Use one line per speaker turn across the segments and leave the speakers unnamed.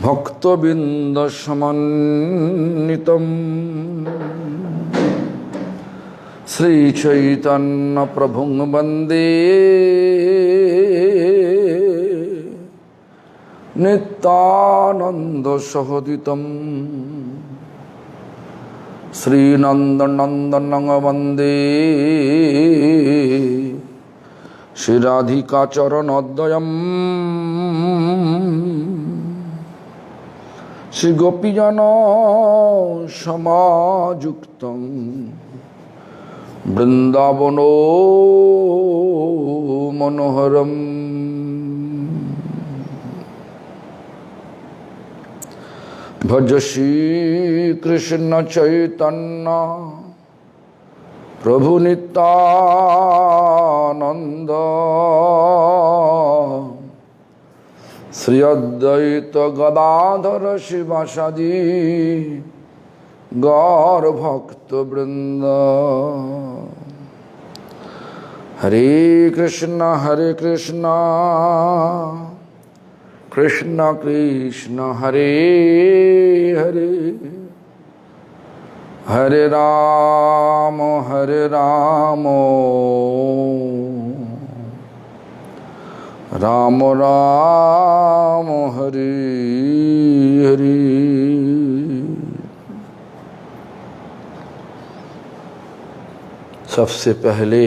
भक्तबिंद समन्वितम् श्री चैतन्य प्रभुं वंदे नित्यानंद सहोदितम् श्रीनंदनंदनं वंदे श्री राधिका चरणोदयम् श्री गोपीजन समायुक्तं वृंदावनो मनोहरम् भज श्री कृष्ण चैतन्य प्रभु नित्यानंद श्री अद्वैत गदाधर शिवासादि गौर भक्त वृंद। हरे कृष्ण कृष्ण कृष्ण हरे हरे, हरे राम राम राम हरे हरे। सबसे पहले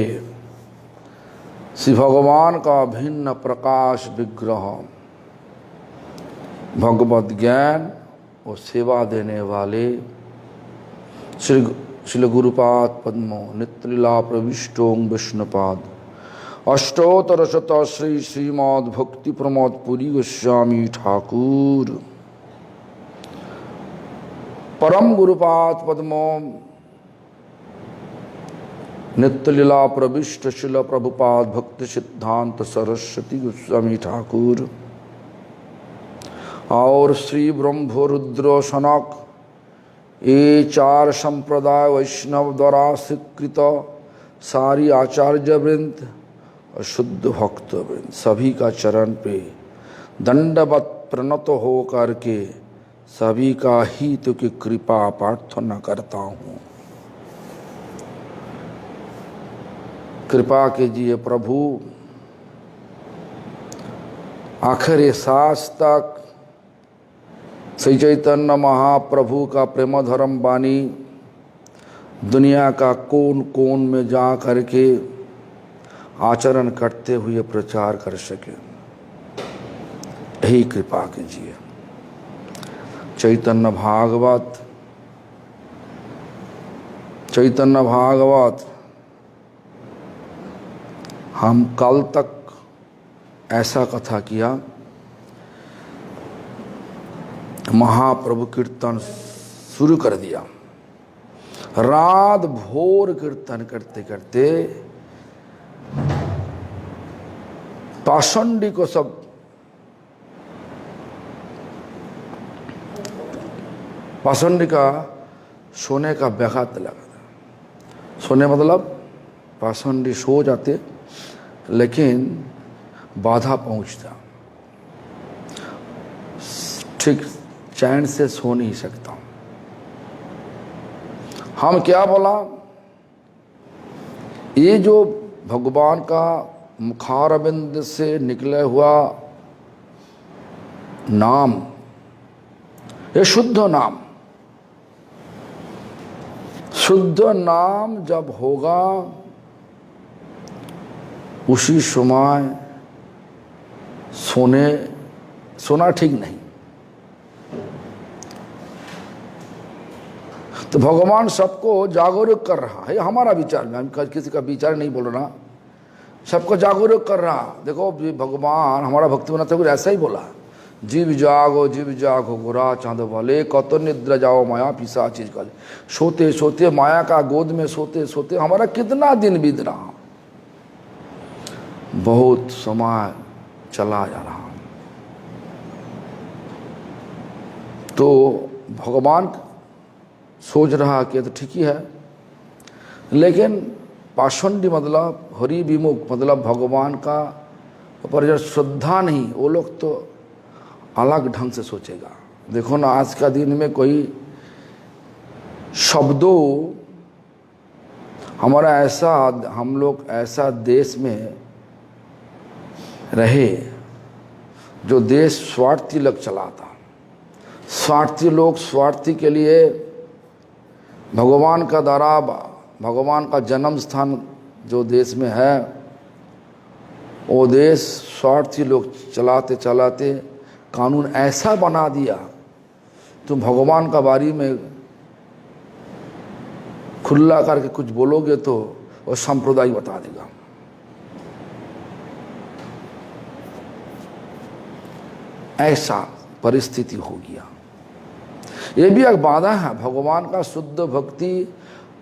श्री भगवान का भिन्न प्रकाश विग्रह भगवत ज्ञान और सेवा देने वाले श्री गुरुपाद पद्मो नित्यलीला प्रविष्टों विष्णुपाद अष्टोत्तर शत श्री श्रीमद् भक्ति प्रमोद पुरी गोस्वामी ठाकुर परम गुरुपाद पद्मो नित्यलीला प्रविष्ट शिल प्रभुपाद भक्ति सिद्धांत सरस्वती गोस्वामी ठाकुर और श्री ब्रह्म रुद्र सनक ये चार संप्रदाय वैष्णव द्वारा स्वीकृत सारी आचार्य वृंद और शुद्ध भक्त वृंद सभी का चरण पे दंडवत प्रणत हो करके सभी का हित की कृपा प्रार्थना करता हूँ। कृपा कीजिए प्रभु, आखिरी सांस तक श्री चैतन्य महाप्रभु का प्रेम धर्म वाणी दुनिया का कोन कोन में जा करके आचरण करते हुए प्रचार कर सके, यही कृपा कीजिए। चैतन्य भागवत हम कल तक ऐसा कथा किया, महाप्रभु कीर्तन शुरू कर दिया, रात भोर कीर्तन करते करते पाषंडी को सब पाषंडी का सोने का व्याघात लगा था। सोने मतलब पाषंडी सो जाते लेकिन बाधा पहुंचता, ठीक चैन से सो नहीं सकता। हम क्या बोला, ये जो भगवान का मुखारविंद से निकले हुआ नाम, ये शुद्ध नाम जब होगा उसी समय सोना ठीक नहीं। तो भगवान सबको जागरूक कर रहा है, हमारा विचार में, हम किसी का विचार नहीं बोल रहा, सबको जागरूक कर रहा। देखो भगवान हमारा भक्ति बनाते हुए ऐसा ही बोला, जीव जागो गोरा चांद वाले, कत निद्रा जाओ माया पिसा चीज काले। सोते सोते माया का गोद में सोते सोते हमारा कितना दिन बीत रहा, बहुत समय चला जा रहा। तो भगवान सोच रहा कि तो ठीक ही है, लेकिन पाषंडी मतलब हरि विमुख मतलब भगवान का ऊपर जो श्रद्धा नहीं, वो लोग तो अलग ढंग से सोचेगा। देखो ना, आज का दिन में कोई शब्दों हमारा ऐसा, हम लोग ऐसा देश में रहे जो देश स्वार्थी लग चला था। स्वार्थी लोग स्वार्थी के लिए भगवान का दरा, भगवान का जन्म स्थान जो देश में है, वो देश स्वार्थी लोग चलाते चलाते कानून ऐसा बना दिया, तुम भगवान का बारे में खुला करके कुछ बोलोगे तो वो संप्रदाय बता देगा। ऐसा परिस्थिति हो गया। ये भी एक बाधा है, भगवान का शुद्ध भक्ति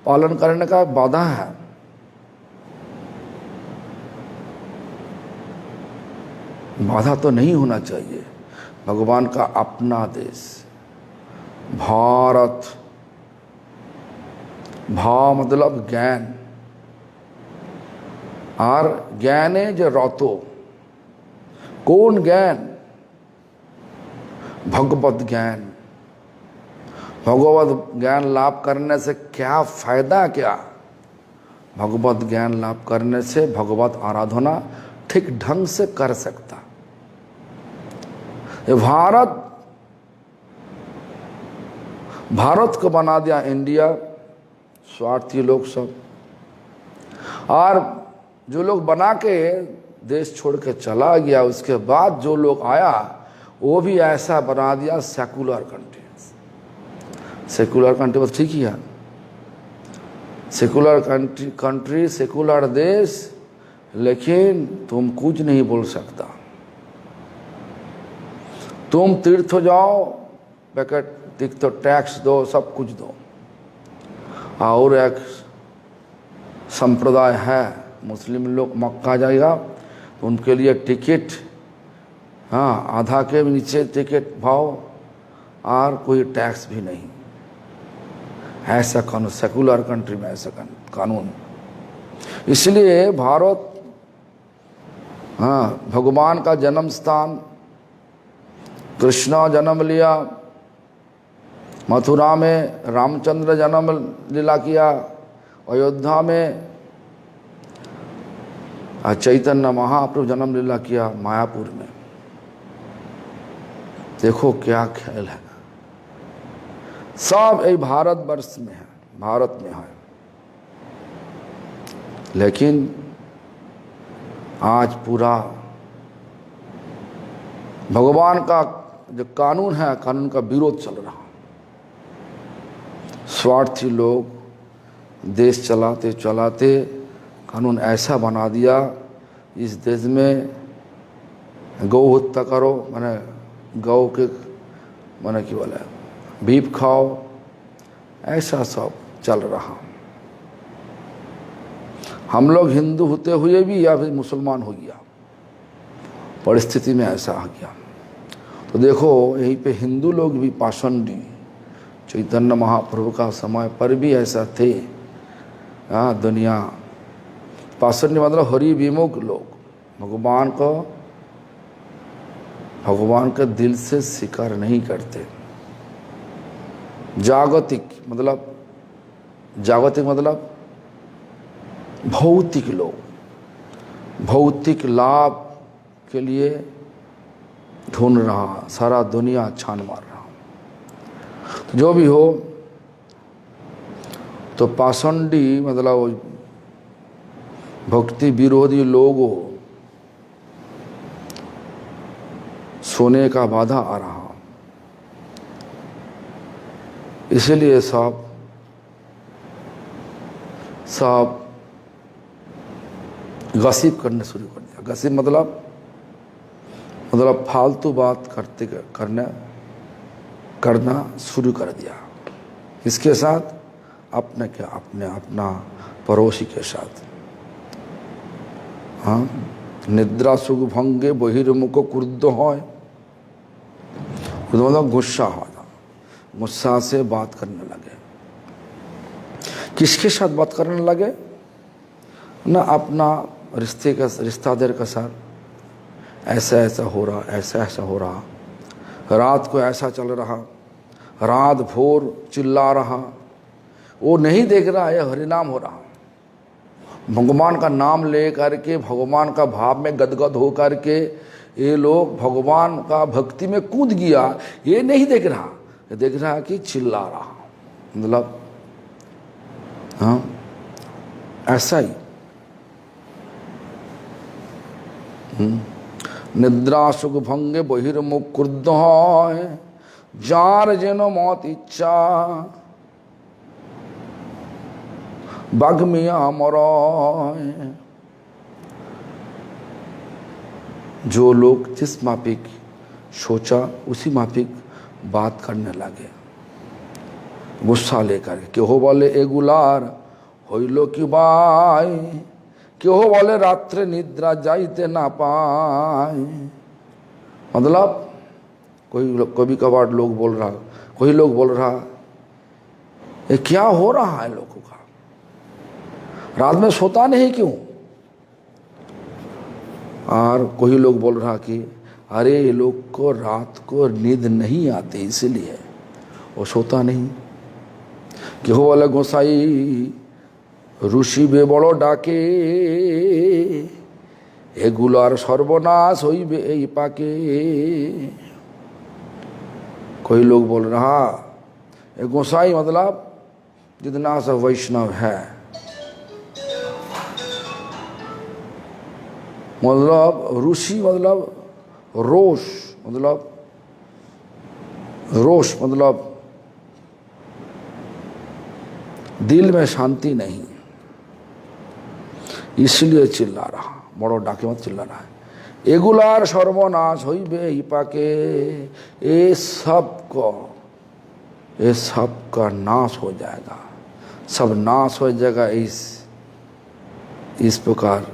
पालन करने का बाधा है। बाधा तो नहीं होना चाहिए। भगवान का अपना देश भारत, भाव मतलब ज्ञान, और ज्ञाने जो रतो, कौन ज्ञान? भगवत ज्ञान। भगवत ज्ञान लाभ करने से क्या फायदा? क्या भगवत ज्ञान लाभ करने से भगवत आराधना ठीक ढंग से कर सकता। ये भारत को बना दिया इंडिया, स्वार्थी लोग सब। और जो लोग बना के देश छोड़ के चला गया, उसके बाद जो लोग आया वो भी ऐसा बना दिया सेकुलर कंट्री। सेकुलर कंट्री बस ठीक ही है, सेकुलर कंट्री सेकुलर देश, लेकिन तुम कुछ नहीं बोल सकता। तुम तीर्थ जाओ, पैकेट तीर्थ टैक्स दो, सब कुछ दो। और एक संप्रदाय है, मुस्लिम लोग मक्का जाएगा तो उनके लिए टिकट, हाँ, आधा के नीचे टिकट भाव, और कोई टैक्स भी नहीं। ऐसा कानून सेकुलर कंट्री में, ऐसा कानून। इसलिए भारत, हाँ, भगवान का जन्म स्थान, कृष्ण जन्म लिया, मथुरा में रामचंद्र जन्म लीला किया, अयोध्या में चैतन्य महाप्रभु जन्म लीला किया, मायापुर में। देखो क्या खेल है। सब यही भारतवर्ष में है, भारत में है। लेकिन आज पूरा भगवान का जो कानून है, कानून का विरोध चल रहा। स्वार्थी लोग देश चलाते चलाते कानून ऐसा बना दिया, इस देश में गौ हत्या करो, माने गौ के माने कि बोले बीफ खाओ, ऐसा सब चल रहा। हम लोग हिंदू होते हुए भी या फिर मुसलमान हो गया, परिस्थिति में ऐसा आ गया। तो देखो यहीं पे हिंदू लोग भी पाषंडी, चैतन्य महाप्रभु का समय पर भी ऐसा थे। हाँ, दुनिया पाषंडी मतलब हरि विमुख लोग, भगवान का दिल से स्वीकार नहीं करते। जागतिक मतलब भौतिक लोग, भौतिक लाभ के लिए ढूंढ रहा, सारा दुनिया छान मार रहा। तो जो भी हो, तो पाषंडी मतलब भक्ति विरोधी लोगों सोने का बाधा आ रहा। इसलिए सब गसिप करने शुरू कर दिया। गसिप मतलब फालतू बात करना शुरू कर दिया। इसके साथ अपना पड़ोसी के साथ। हाँ, निद्रा सुख भंगे बहिर्मुख क्रुद्ध है, मतलब गुस्सा हो, गुस्सा से बात करने लगे। किसके साथ बात करने लगे? ना अपना रिश्तेदार के साथ, ऐसा ऐसा हो रहा, ऐसा ऐसा हो रहा। रात को ऐसा चल रहा, रात भोर चिल्ला रहा, वो नहीं देख रहा है हरिनाम हो रहा। भगवान का नाम ले करके, भगवान का भाव में गदगद हो करके ये लोग भगवान का भक्ति में कूद गया, ये नहीं देख रहा, ये देख रहा कि चिल्ला रहा। मतलब हाँ ऐसा ही। निद्रा सुख भंगे बहिर्मुख क्रुद्ध है, जार जेन मौत इच्छा बाघ मिया मर। जो लोग जिस माफिक सोचा उसी माफिक बात करने लगे, गुस्सा लेकर के हो बोले ए गुलार হইল কি বাই, কেউ বলে রাত্রে নিদ্রা যাইতে না পায়। मतलब कभी कभार लोग बोल रहा, कोई लोग बोल रहा ये क्या हो रहा है लोगों का, रात में सोता नहीं क्यों। और कोई लोग बोल रहा कि अरे ये लोग को रात को नींद नहीं आती इसलिए वो सोता नहीं। কেউ বলে গোসাই ऋषि बे बड़ो डाके, एगुलार सर्वनाश होइबे এই पाके। कोई लोग बोल रहा ये गोसाई मतलब जितना सब वैष्णव है, मतलब ऋषि मतलब रोष, मतलब रोष मतलब दिल में शांति नहीं, इसलिए चिल्ला रहा, बड़ो डाके मत चिल्ला रहा है। एगुलार सर्वनाश होइबे ई पाके, ये सब का नाश हो जाएगा, सब नाश हो जाएगा इस प्रकार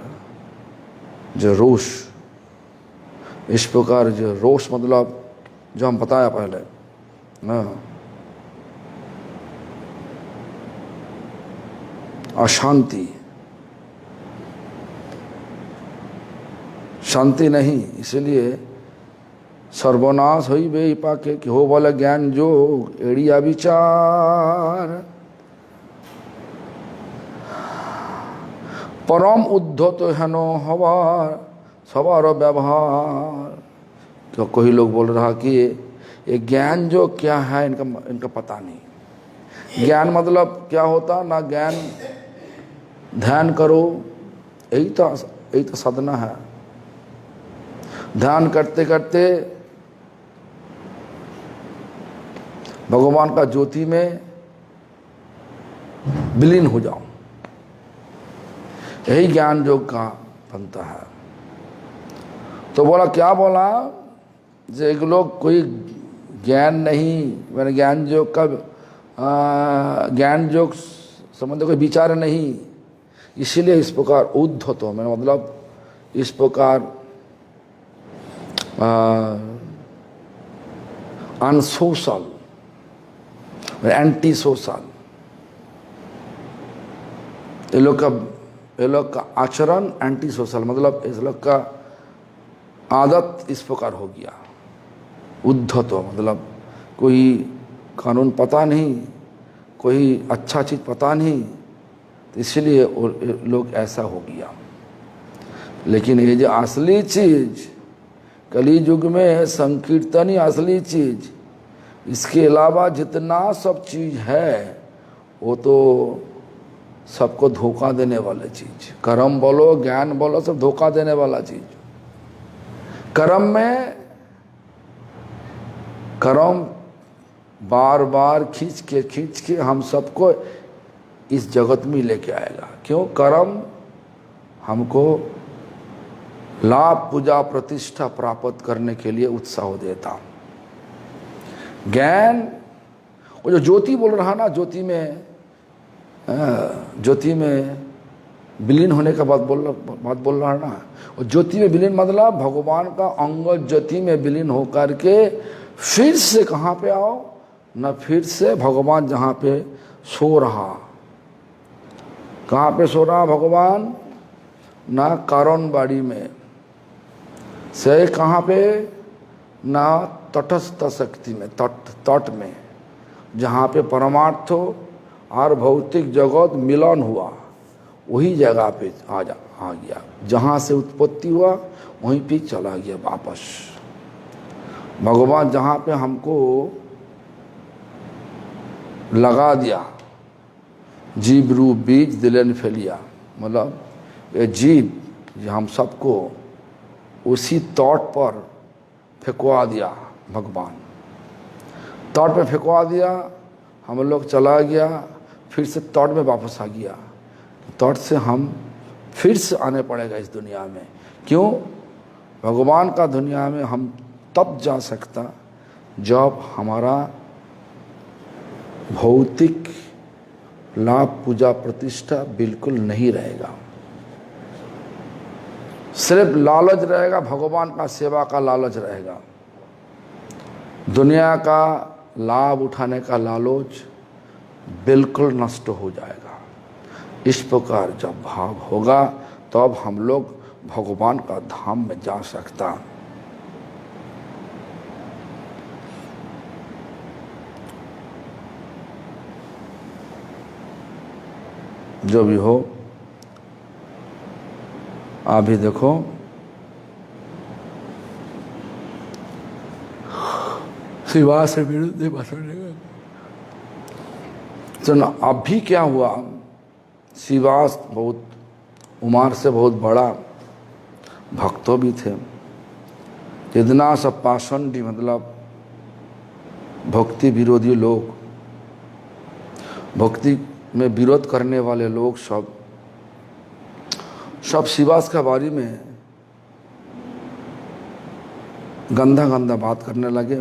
जो रोष, इस प्रकार जो रोष मतलब जो हम बताया पहले ना, अशांति, शांति नहीं, इसलिए सर्वनाश होइबे ई पाके। कि हो बोले ज्ञान जोग एड़िया विचार, परम उद्धत हेनो हवार सवार व्यवहार। तो कोई लोग बोल रहा कि ये ज्ञान जो क्या है इनका पता नहीं। ज्ञान मतलब क्या होता ना, ज्ञान ध्यान करो, यही तो साधना है। ध्यान करते करते भगवान का ज्योति में विलीन हो जाओ, यही ज्ञान योग का बनता है। तो बोला क्या बोला, जो एक लोग कोई ज्ञान नहीं, मैंने ज्ञान योग का ज्ञान योग संबंध कोई विचार नहीं, इसीलिए इस प्रकार उद्धत हो, मैंने मतलब इस प्रकार अनसोशल, एंटी सोशल, ये लोग का आचरण एंटी सोशल, मतलब इस लोग का आदत इस प्रकार हो गया। उद्धत हो मतलब कोई कानून पता नहीं, कोई अच्छा चीज़ पता नहीं, तो इसलिए लोग ऐसा हो गया। लेकिन ये जो असली चीज़ कली युग में है, संकीर्तन ही असली चीज़, इसके अलावा जितना सब चीज़ है वो तो सबको धोखा देने वाली चीज़, कर्म बोलो ज्ञान बोलो सब धोखा देने वाला चीज़। कर्म बार बार खींच के हम सबको इस जगत में लेके आएगा। क्यों? कर्म हमको लाभ पूजा प्रतिष्ठा प्राप्त करने के लिए उत्साह देता। ज्ञान वो जो ज्योति बोल रहा ना, ज्योति में विलीन होने का बात बोल रहा ना, और ज्योति में विलीन मतलब भगवान का अंग ज्योति में विलीन होकर के फिर से कहाँ पे आओ ना, फिर से भगवान जहाँ पे सो रहा, कहाँ पे सो रहा भगवान ना, कारण बाड़ी में से कहाँ पे ना तटस्थ शक्ति में, तट में, जहाँ पे परमार्थ और भौतिक जगत मिलन हुआ, वही जगह पे आ गया। जहाँ से उत्पत्ति हुआ वहीं पे चला गया वापस। भगवान जहाँ पे हमको लगा दिया, जीव रूप बीज दिलन फैलिया, मतलब ये जीव, ये हम सबको उसी तट पर फेंकवा दिया भगवान। तट पे फेंकवा दिया, हम लोग चला गया, फिर से तट में वापस आ गया। तट से हम फिर से आने पड़ेगा इस दुनिया में। क्यों? भगवान का दुनिया में हम तब जा सकता जब हमारा भौतिक लाभ, पूजा, प्रतिष्ठा बिल्कुल नहीं रहेगा। सिर्फ लालच रहेगा, भगवान का सेवा का लालच रहेगा। दुनिया का लाभ उठाने का लालच बिल्कुल नष्ट हो जाएगा। इस प्रकार जब भाव होगा तब हम लोग भगवान का धाम में जा सकता। जो भी हो, आप भी देखो, शिवा से विरुद्ध सुनो। अभी क्या हुआ, शिवास बहुत उम्र से बहुत बड़ा भक्तों भी थे। इतना सब पाषंडी, मतलब भक्ति विरोधी लोग, भक्ति में विरोध करने वाले लोग सब शिवास के बारे में गंदा गंदा बात करने लगे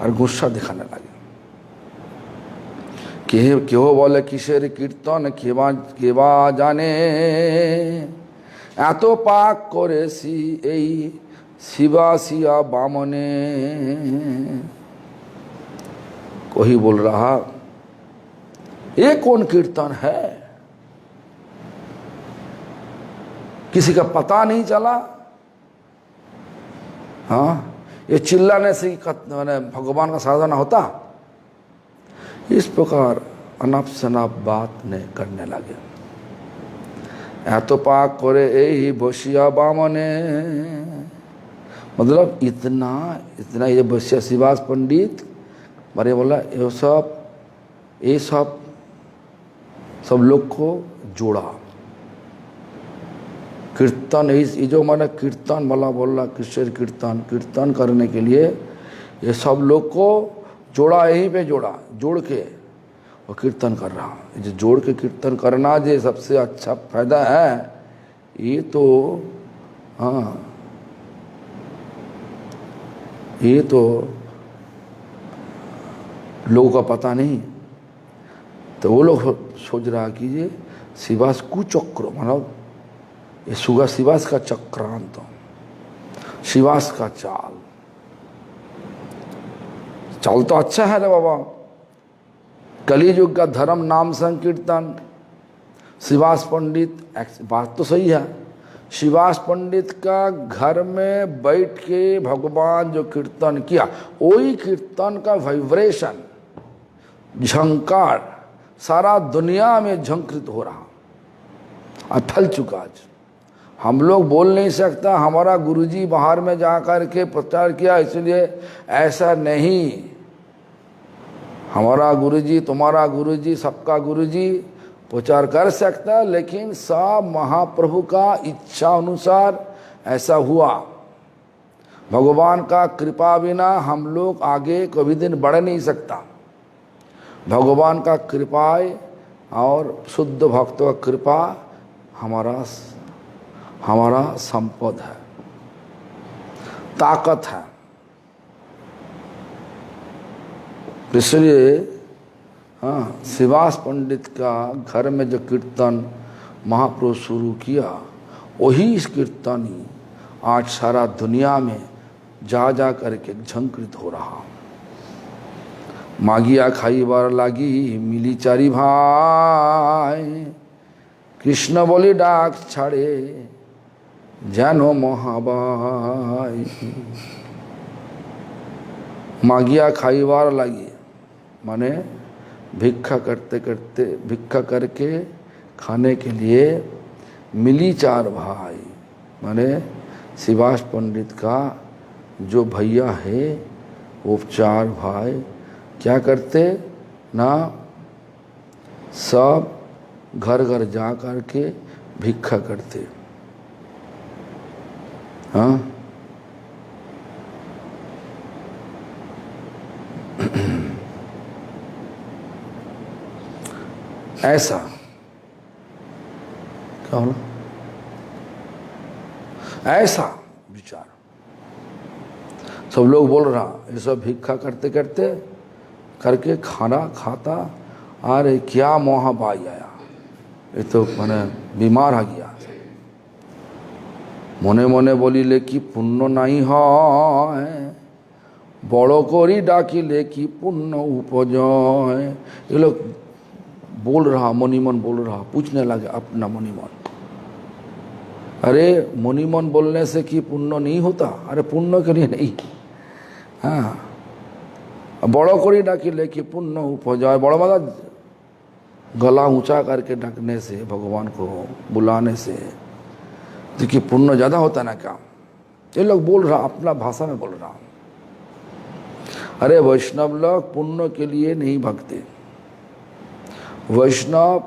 और गुस्सा दिखाने लगे। क्यों बोले किसेर कीर्तन केवा जाने, एत पाक करेছি এই शिवासिया बामने। कोई बोल रहा ये कौन कीर्तन है, किसी का पता नहीं चला। हाँ, ये चिल्लाने से मैंने भगवान का साधना होता। इस प्रकार अनप शनप बात ने करने लगे। तो पाक करे यही बसिया बामने, मतलब इतना ये बसिया शिवास पंडित मारे बोला, ये सब लोग को जोड़ा। कीर्तन, ये जो मैंने कीर्तन वाला बोला, किशोर कीर्तन करने के लिए ये सब लोग को जोड़ा, यहीं पे जोड़ के वो कीर्तन कर रहा। जो जोड़ के कीर्तन करना जो सबसे अच्छा फायदा है, ये तो हाँ, ये तो लोगों का पता नहीं। तो वो लोग सोच रहा कि ये शिवास कुचक्र, मतलब ये सुगा शिवास का चक्रांत, शिवास का चाल तो अच्छा है रे बाबा। कलियुग का धर्म नाम संकीर्तन, शिवास पंडित, बात तो सही है। शिवास पंडित का घर में बैठ के भगवान जो कीर्तन किया, वही कीर्तन का वाइब्रेशन, झंकार सारा दुनिया में झंकृत हो रहा और फैल चुका। आज हम लोग बोल नहीं सकता हमारा गुरुजी बाहर में जाकर के प्रचार किया, इसलिए ऐसा नहीं। हमारा गुरुजी, तुम्हारा गुरुजी, सबका गुरुजी प्रचार कर सकता, लेकिन सब महाप्रभु का इच्छा अनुसार ऐसा हुआ। भगवान का कृपा बिना हम लोग आगे कभी दिन बढ़ नहीं सकता। भगवान का कृपा और शुद्ध भक्तों का कृपा हमारा संपद है, ताकत है। इसलिए हाँ, शिवास पंडित का घर में जो कीर्तन महाप्रभु शुरू किया, वही इस कीर्तन ही आज सारा दुनिया में जा करके झंकृत हो रहा। मागिया खाई बार लागी मिली चारी भाई, कृष्ण बोली डाक छाड़े जानो महाबाई। मागिया खाईवार लागी, माने भिक्षा करते करते भिक्षा करके खाने के लिए मिली चार भाई, माने सुभाष पंडित का जो भैया है वो चार भाई क्या करते ना, सब घर घर जा कर के भिक्षा करते। हाँ, ऐसा क्या बोला, ऐसा विचार सब लोग बोल रहा, ये सब भिक्षा करते करते करके खाना खाता, अरे क्या मोह पाई आया, ये तो मैंने बीमार आ गया। मने मने बोलिले कि पुण्य नहीं है, बड़ो कोरी डाकिले कि पुण्य उपजय। ये लोग बोल रहा, मनीमन बोल रहा, पूछने लगे अपना मनीमन, अरे मनीमन बोलने से कि पुण्य नहीं होता, अरे पुण्य के लिए नहीं, हाँ बड़ो कोरी डाकिले कि पुण्य उपजय। बड़ो मतलब गला ऊंचा करके डाकने से, भगवान को बुलाने से देखिए पुण्य ज़्यादा होता ना क्या। ये लोग बोल रहा, अपना भाषा में बोल रहा, अरे वैष्णव लोग पुण्य के लिए नहीं भगते, वैष्णव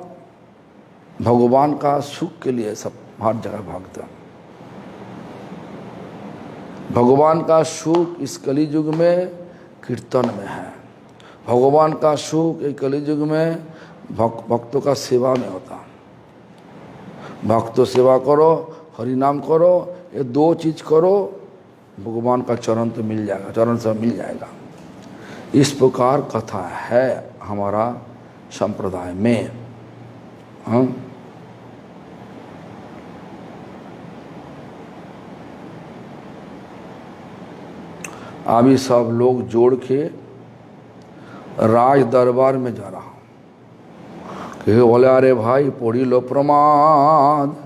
भगवान का सुख के लिए सब हर जगह भागता। भगवान का सुख इस कली युग में कीर्तन में है, भगवान का सुख इस कली युग में भक्तों का सेवा में होता। भक्तों सेवा करो, हरि नाम करो, ये दो चीज करो, भगवान का चरण तो मिल जाएगा, चरण से मिल जाएगा। इस प्रकार कथा है हमारा संप्रदाय में। हम अभी सब लोग जोड़ के राज दरबार में जा रहा हूँ कि बोले अरे भाई पढ़ी लो प्रमाद,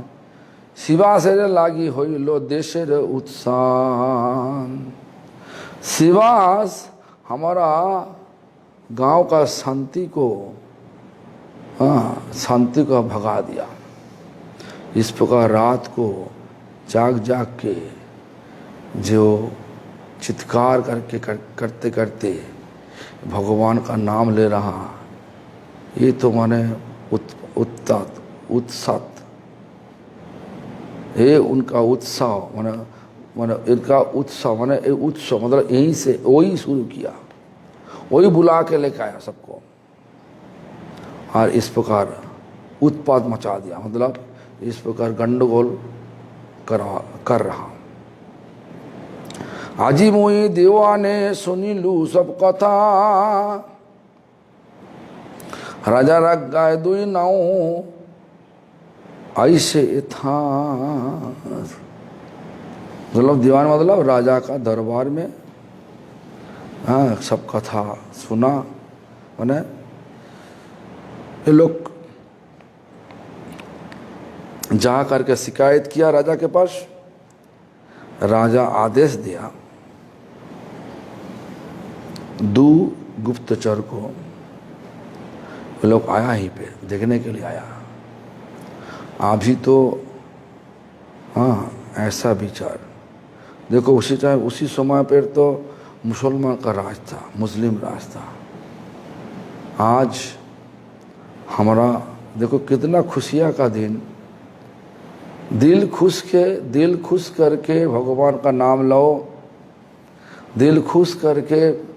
शिवासेर लागी हইল देशेर उत्सान। शिवास हमारा गांव का शांति को, शांति को भगा दिया। इस प्रकार रात को जाग जाग के जो चित्कार करके करते करते भगवान का नाम ले रहा, ये तो माने उत्साह, ये उनका उत्साह माने इनका उत्साह माने उत्सव मतलब यहीं से वही शुरू किया, वही बुला के लेके आया सबको, और इस प्रकार उत्पात मचा दिया, मतलब इस प्रकार गंडगोल कर रहा। आजी मोई देवाने सुनिलु सब कथा, राजा रख गाय दुई नाऊ ऐसे था। मतलब दीवान मतलब राजा का दरबार में, हाँ सब कथा सुना। मैंने ये लोग जा करके शिकायत किया राजा के पास। राजा आदेश दिया दो गुप्तचर को, ये लोग आया ही पे देखने के लिए आया। अभी तो हाँ ऐसा विचार देखो, उसी टाइम उसी समय पर तो मुसलमान का राज था, मुस्लिम राज था। आज हमारा देखो कितना खुशियाँ का दिन, दिल खुश करके भगवान का नाम लो, दिल खुश करके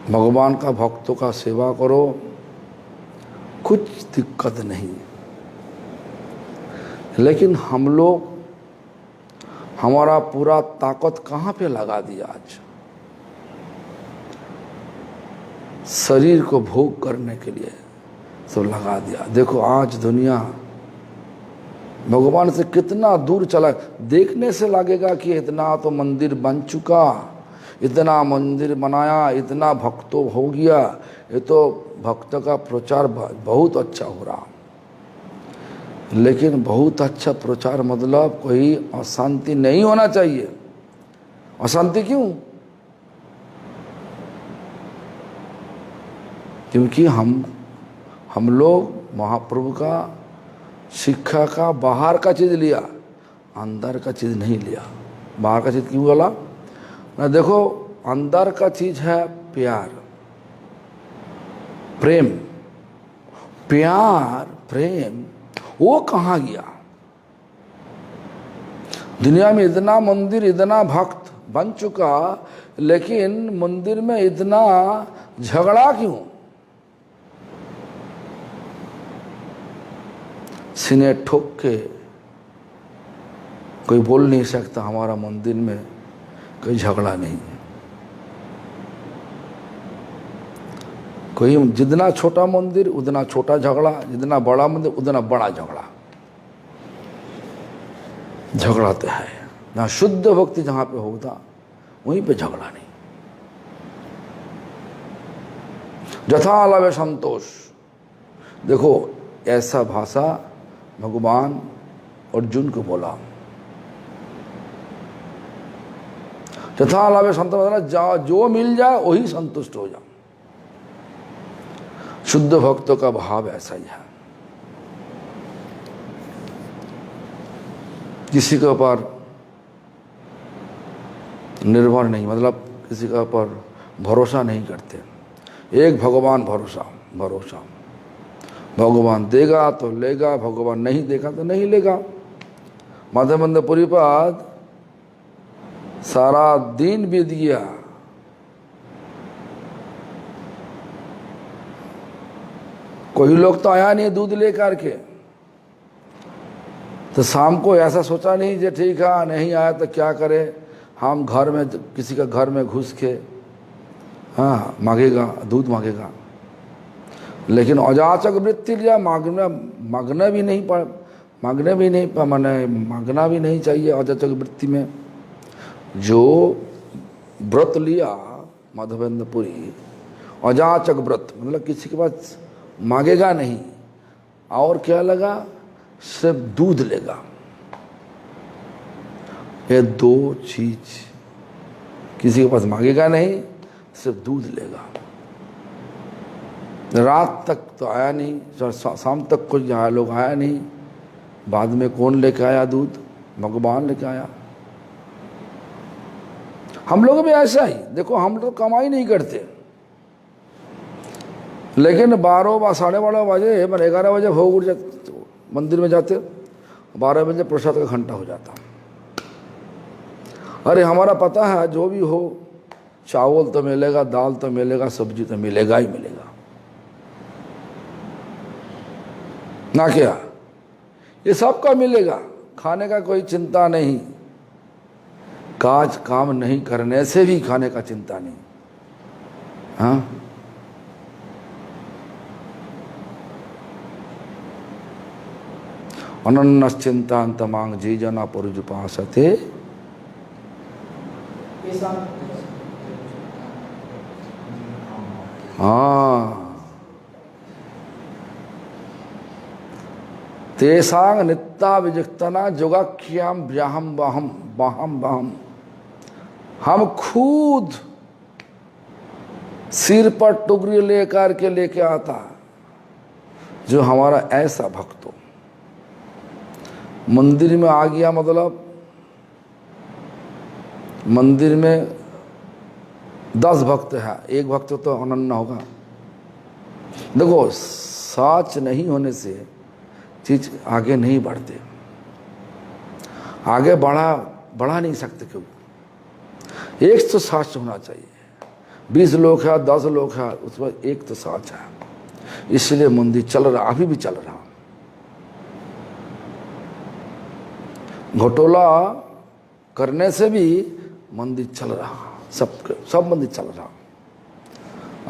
भगवान का भक्तों का सेवा करो, कुछ दिक्कत नहीं। लेकिन हम लोग हमारा पूरा ताकत कहाँ पे लगा दिया आज, शरीर को भोग करने के लिए सब लगा दिया। देखो आज दुनिया भगवान से कितना दूर चला। देखने से लगेगा कि इतना तो मंदिर बन चुका, इतना मंदिर बनाया, इतना भक्तों हो गया, ये तो भक्त का प्रचार बहुत अच्छा हो रहा। लेकिन बहुत अच्छा प्रचार मतलब कोई अशांति नहीं होना चाहिए। अशांति क्यों? क्योंकि हम लोग महाप्रभु का शिक्षा का बाहर का चीज़ लिया, अंदर का चीज़ नहीं लिया। बाहर का चीज़ क्यों बोला ना? देखो, अंदर का चीज़ है प्यार, प्रेम। प्यार प्रेम वो कहाँ गया? दुनिया में इतना मंदिर, इतना भक्त बन चुका, लेकिन मंदिर में इतना झगड़ा क्यों? सीने ठोक के कोई बोल नहीं सकता हमारा मंदिर में कोई झगड़ा नहीं। कोई जितना छोटा मंदिर उतना छोटा झगड़ा, जितना बड़ा मंदिर उतना बड़ा झगड़ा। झगड़ा तो है ना, शुद्ध भक्ति जहाँ पे होता वहीं पे झगड़ा नहीं। जथा लवे संतोष। देखो, ऐसा भाषा भगवान अर्जुन को बोला। जथा लवे संतोष मतलब जो मिल जाए वही संतुष्ट हो जाओ। शुद्ध भक्तों का भाव ऐसा ही है। किसी के ऊपर निर्भर नहीं, मतलब किसी के ऊपर भरोसा नहीं करते। एक भगवान भरोसा, भरोसा। भगवान देगा तो लेगा, भगवान नहीं देगा तो नहीं लेगा। माधवमंदपुरी पर सारा दिन बीत गया, कोई लोग तो आया नहीं दूध लेकर के। तो शाम को ऐसा सोचा नहीं जो ठीक है नहीं आया तो क्या करे, हम घर में किसी का घर में घुस के हाँ मांगेगा, दूध मांगेगा। लेकिन अजाचक वृत्ति लिया, मांगना भी नहीं मांगना भी नहीं चाहिए। अजाचक वृत्ति में जो व्रत लिया माधवेंद्रपुरी, अजाचक व्रत मतलब किसी के पास मांगेगा नहीं, और क्या लगा, सिर्फ दूध लेगा। ये दो चीज, किसी के पास मांगेगा नहीं, सिर्फ दूध लेगा। रात तक तो आया नहीं, शाम तक कुछ यहाँ लोग आया नहीं। बाद में कौन लेके आया दूध? भगवान लेके आया। हम लोग भी ऐसा ही, देखो हम लोग कमाई नहीं करते, लेकिन 12 साढ़े 12 बजे 11 बजे भोग उठ जाते, मंदिर में जाते, 12 बजे प्रसाद का घंटा हो जाता। अरे हमारा पता है जो भी हो, चावल तो मिलेगा, दाल तो मिलेगा, सब्जी तो मिलेगा ही मिलेगा ना। क्या ये सबका मिलेगा, खाने का कोई चिंता नहीं। काज काम नहीं करने से भी खाने का चिंता नहीं। हाँ, अनन्नश्चिंतांत मांग जी जना पुरुजुपासते। हाँ, तेसांग नित्ता विजक्तना जोगाख्याम ब्याहम बाहम बाहम बाहम। हम खुद सिर पर टुकड़ी लेकर के लेके आता जो हमारा ऐसा भक्त हो। मंदिर में आ गया मतलब मंदिर में 10 भक्त है, एक भक्त तो अनन्य होगा। देखो, साच नहीं होने से चीज आगे नहीं बढ़ते, आगे बढ़ा नहीं सकते। क्यों? एक तो साच होना चाहिए। 20 लोग है, 10 लोग है, उसमें एक तो साच है। इसलिए मंदिर चल रहा, अभी भी चल रहा। घोटोला करने से भी मंदिर चल रहा, सब मंदिर चल रहा।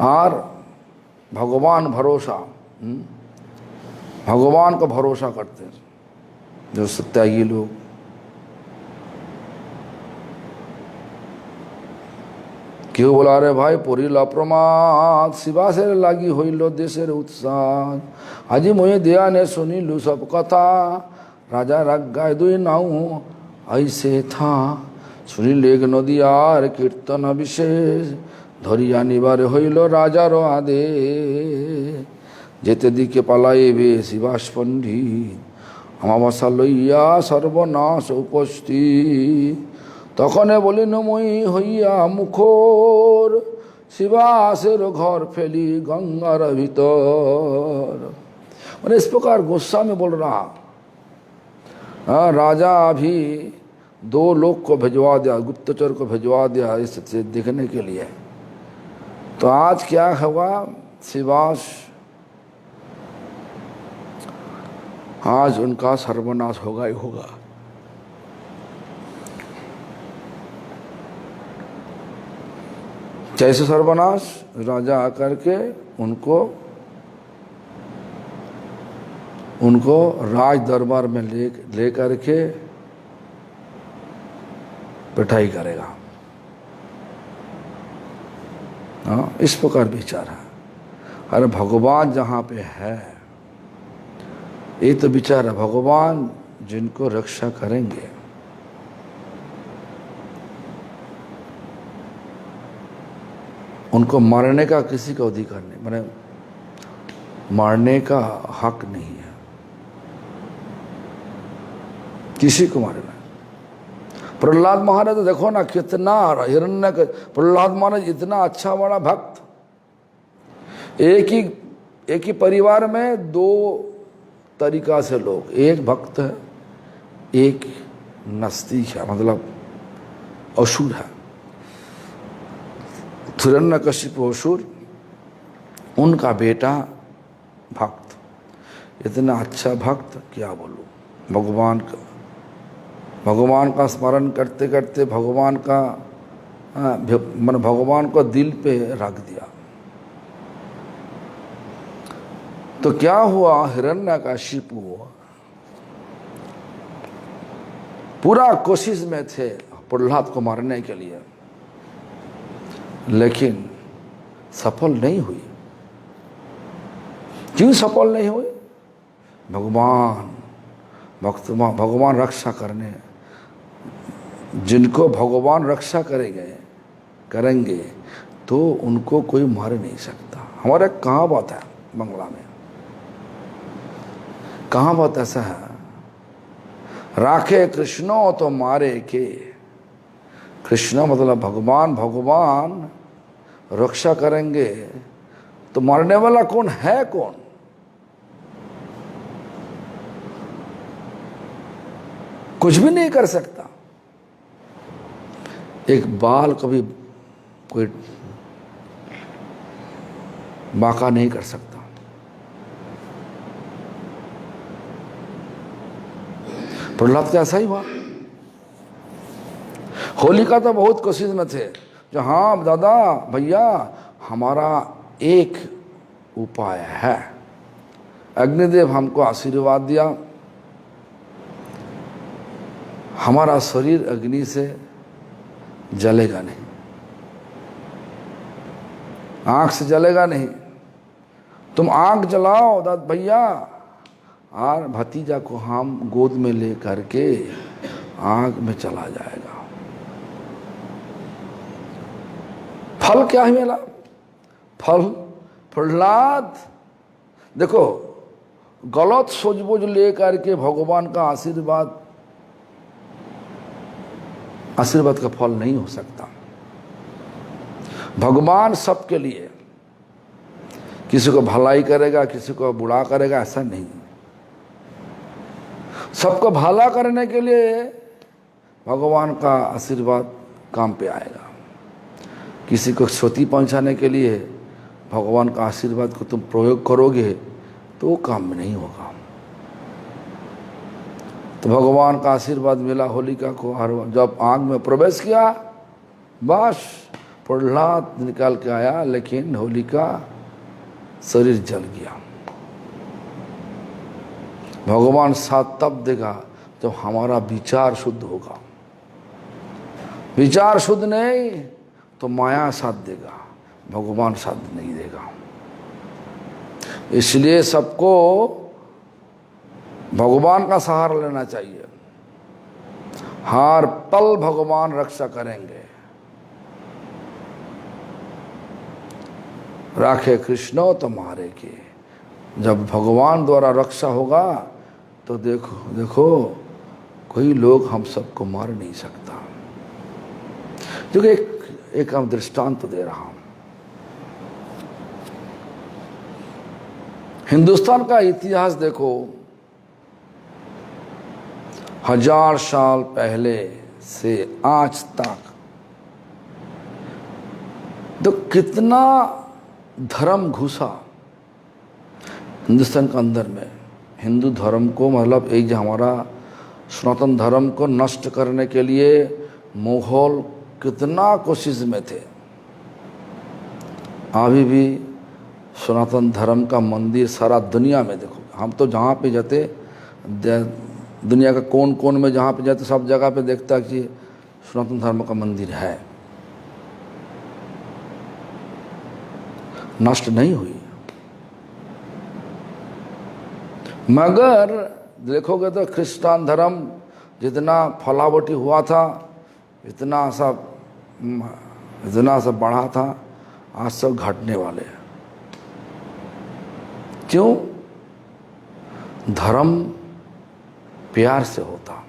और भगवान भरोसा, भगवान का भरोसा करते हैं जो सत्यागी लोग। क्यों बोला रे भाई पुरील अप्रमाद, शिवा से लागी होइलो देशेर उत्साह। আজি मोये दिया ने सुनिलु सब कथा, राजा रागाय दुई नाऊ ऐसे था। सुनिल एक नदियार कीर्तन विशेष, ধরিয়া নিবারে হইল রাজার আদে, যেতে দিকে পালাইবে শিবাস পণ্ডিত, আমাবাসা লইয়া সর্বনাশ উপস্থিত। তখনে বলিন মই হইয়া মুখর, शिवासेर घर फैली गंगार भीतर। मैंने इस प्रकार गुस्सा में बोल रहा। राजा अभी 2 लोग को भिजवा दिया, गुप्तचर को भिजवा दिया इसे देखने के लिए। तो आज क्या होगा शिवास, आज उनका सर्वनाश होगा ही होगा। जैसे सर्वनाश, राजा आकर के उनको राज दरबार में ले करके पिटाई करेगा। हाँ, इस प्रकार विचार है। अरे भगवान जहाँ पे है, ये तो विचार है, भगवान जिनको रक्षा करेंगे, उनको मारने का किसी का अधिकार नहीं, माने मारने का हक नहीं है किसी को मारना। प्रहलाद महाराज तो देखो ना कितना हिरण्य, प्रहलाद महाराज इतना अच्छा बड़ा भक्त। एक ही परिवार में 2 तरीका से लोग, एक भक्त है, एक नास्तिक है, मतलब असुर है। हिरण्यकशिपु असुर, उनका बेटा भक्त, इतना अच्छा भक्त क्या बोलूं। भगवान का स्मरण करते करते भगवान का मन भगवान को दिल पे रख दिया। तो क्या हुआ, हिरण्यकशिपु पूरा कोशिश में थे प्रहलाद को मारने के लिए, लेकिन सफल नहीं हुई। क्यों सफल नहीं हुई? भगवान रक्षा करने, जिनको भगवान रक्षा करेंगे तो उनको कोई मार नहीं सकता। हमारे कहावत है बंगला में, कहावत ऐसा है, राखे कृष्णो तो मारे के। कृष्ण मतलब भगवान रक्षा करेंगे तो मारने वाला कौन है? कौन? कुछ भी नहीं कर सकता। एक बाल कभी कोई बाका नहीं कर सकता। प्रहलाद का ऐसा ही हुआ। होलिका तो बहुत कोशिश में थे, जो हाँ दादा भैया हमारा एक उपाय है। अग्निदेव हमको आशीर्वाद दिया, हमारा शरीर अग्नि से जलेगा नहीं, आँख से जलेगा नहीं। तुम आँख जलाओ दादा भैया, और भतीजा को हम गोद में ले करके आग में चला जाएगा। फल क्या ही मिला? फल प्रहलाद देखो गलत सोच-बूझ ले करके भगवान का आशीर्वाद का फल नहीं हो सकता। भगवान सबके लिए, किसी को भलाई करेगा, किसी को बुरा करेगा, ऐसा नहीं। सबको भला करने के लिए भगवान का आशीर्वाद काम पे आएगा। किसी को क्षति पहुंचाने के लिए भगवान का आशीर्वाद को तुम प्रयोग करोगे तो वो काम में नहीं होगा। तो भगवान का आशीर्वाद मिला होलिका को, और जब आग में प्रवेश किया बस प्रहलाद निकाल के आया, लेकिन होलिका शरीर जल गया। भगवान साथ तब देगा जब हमारा विचार शुद्ध होगा। विचार शुद्ध नहीं तो माया साथ देगा, भगवान साथ नहीं देगा। इसलिए सबको भगवान का सहारा लेना चाहिए। हर पल भगवान रक्षा करेंगे। राखे कृष्ण तो मारे के। जब भगवान द्वारा रक्षा होगा तो देखो देखो कोई लोग हम सबको मार नहीं सकता। जो एक हम दृष्टांत तो दे रहा हूं। हिंदुस्तान का इतिहास देखो, 1000 साल पहले से आज तक तो कितना धर्म घुसा हिंदुस्तान के अंदर में। हिंदू धर्म को मतलब एक जो हमारा सनातन धर्म को नष्ट करने के लिए मुगल कितना कोशिश में थे। अभी भी सनातन धर्म का मंदिर सारा दुनिया में देखो, हम तो जहाँ पे जाते दुनिया का कोन कोन में जहाँ पे जाते सब जगह पे देखता कि सनातन धर्म का मंदिर है, नष्ट नहीं हुई। मगर देखोगे तो क्रिश्चियन धर्म जितना फलावटी हुआ था, इतना सब बढ़ा था, आज सब घटने वाले हैं। क्यों? धर्म प्यार से होता,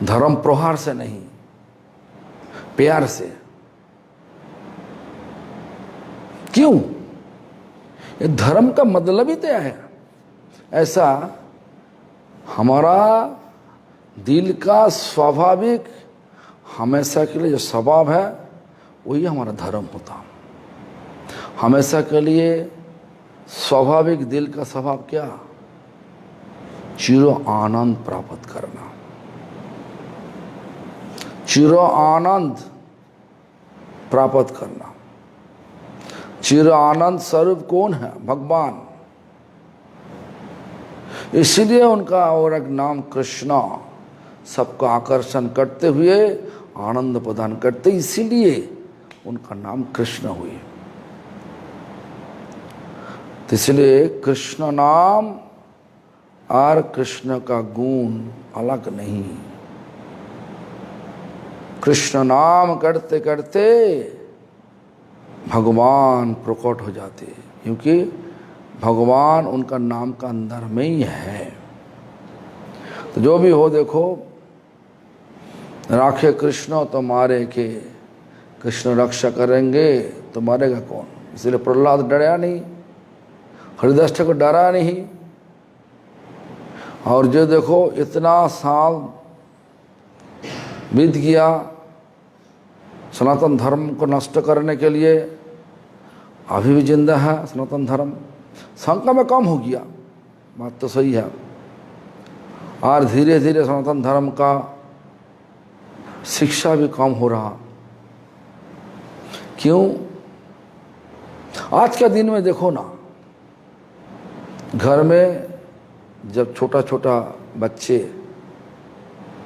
धर्म प्रहार से नहीं, प्यार से। क्यों? ये धर्म का मतलब ही तो है ऐसा। हमारा दिल का स्वाभाविक हमेशा के लिए जो स्वभाव है वही हमारा धर्म होता। हमेशा के लिए स्वाभाविक दिल का स्वभाव क्या? चिर आनंद प्राप्त करना। चिर आनंद प्राप्त करना। चिर आनंद स्वरूप कौन है? भगवान। इसलिए उनका और एक नाम कृष्णा, सबका आकर्षण करते हुए आनंद प्रदान करते, इसीलिए उनका नाम कृष्ण हुए। तो इसलिए कृष्ण नाम और कृष्ण का गुण अलग नहीं। कृष्ण नाम करते करते भगवान प्रकट हो जाते, क्योंकि भगवान उनका नाम का अंदर में ही है। तो जो भी हो देखो, राखे कृष्ण तो मारे के। कृष्ण रक्षा करेंगे तो मारेगा कौन? इसलिए प्रहलाद डरा नहीं, हृदय को डरा नहीं। और जो देखो इतना साल बीत गया सनातन धर्म को नष्ट करने के लिए, अभी भी जिंदा है सनातन धर्म। संख्या में कम हो गया, बात तो सही है। और धीरे धीरे सनातन धर्म का शिक्षा भी कम हो रहा। क्यों? आज के दिन में देखो ना, घर में जब छोटा छोटा बच्चे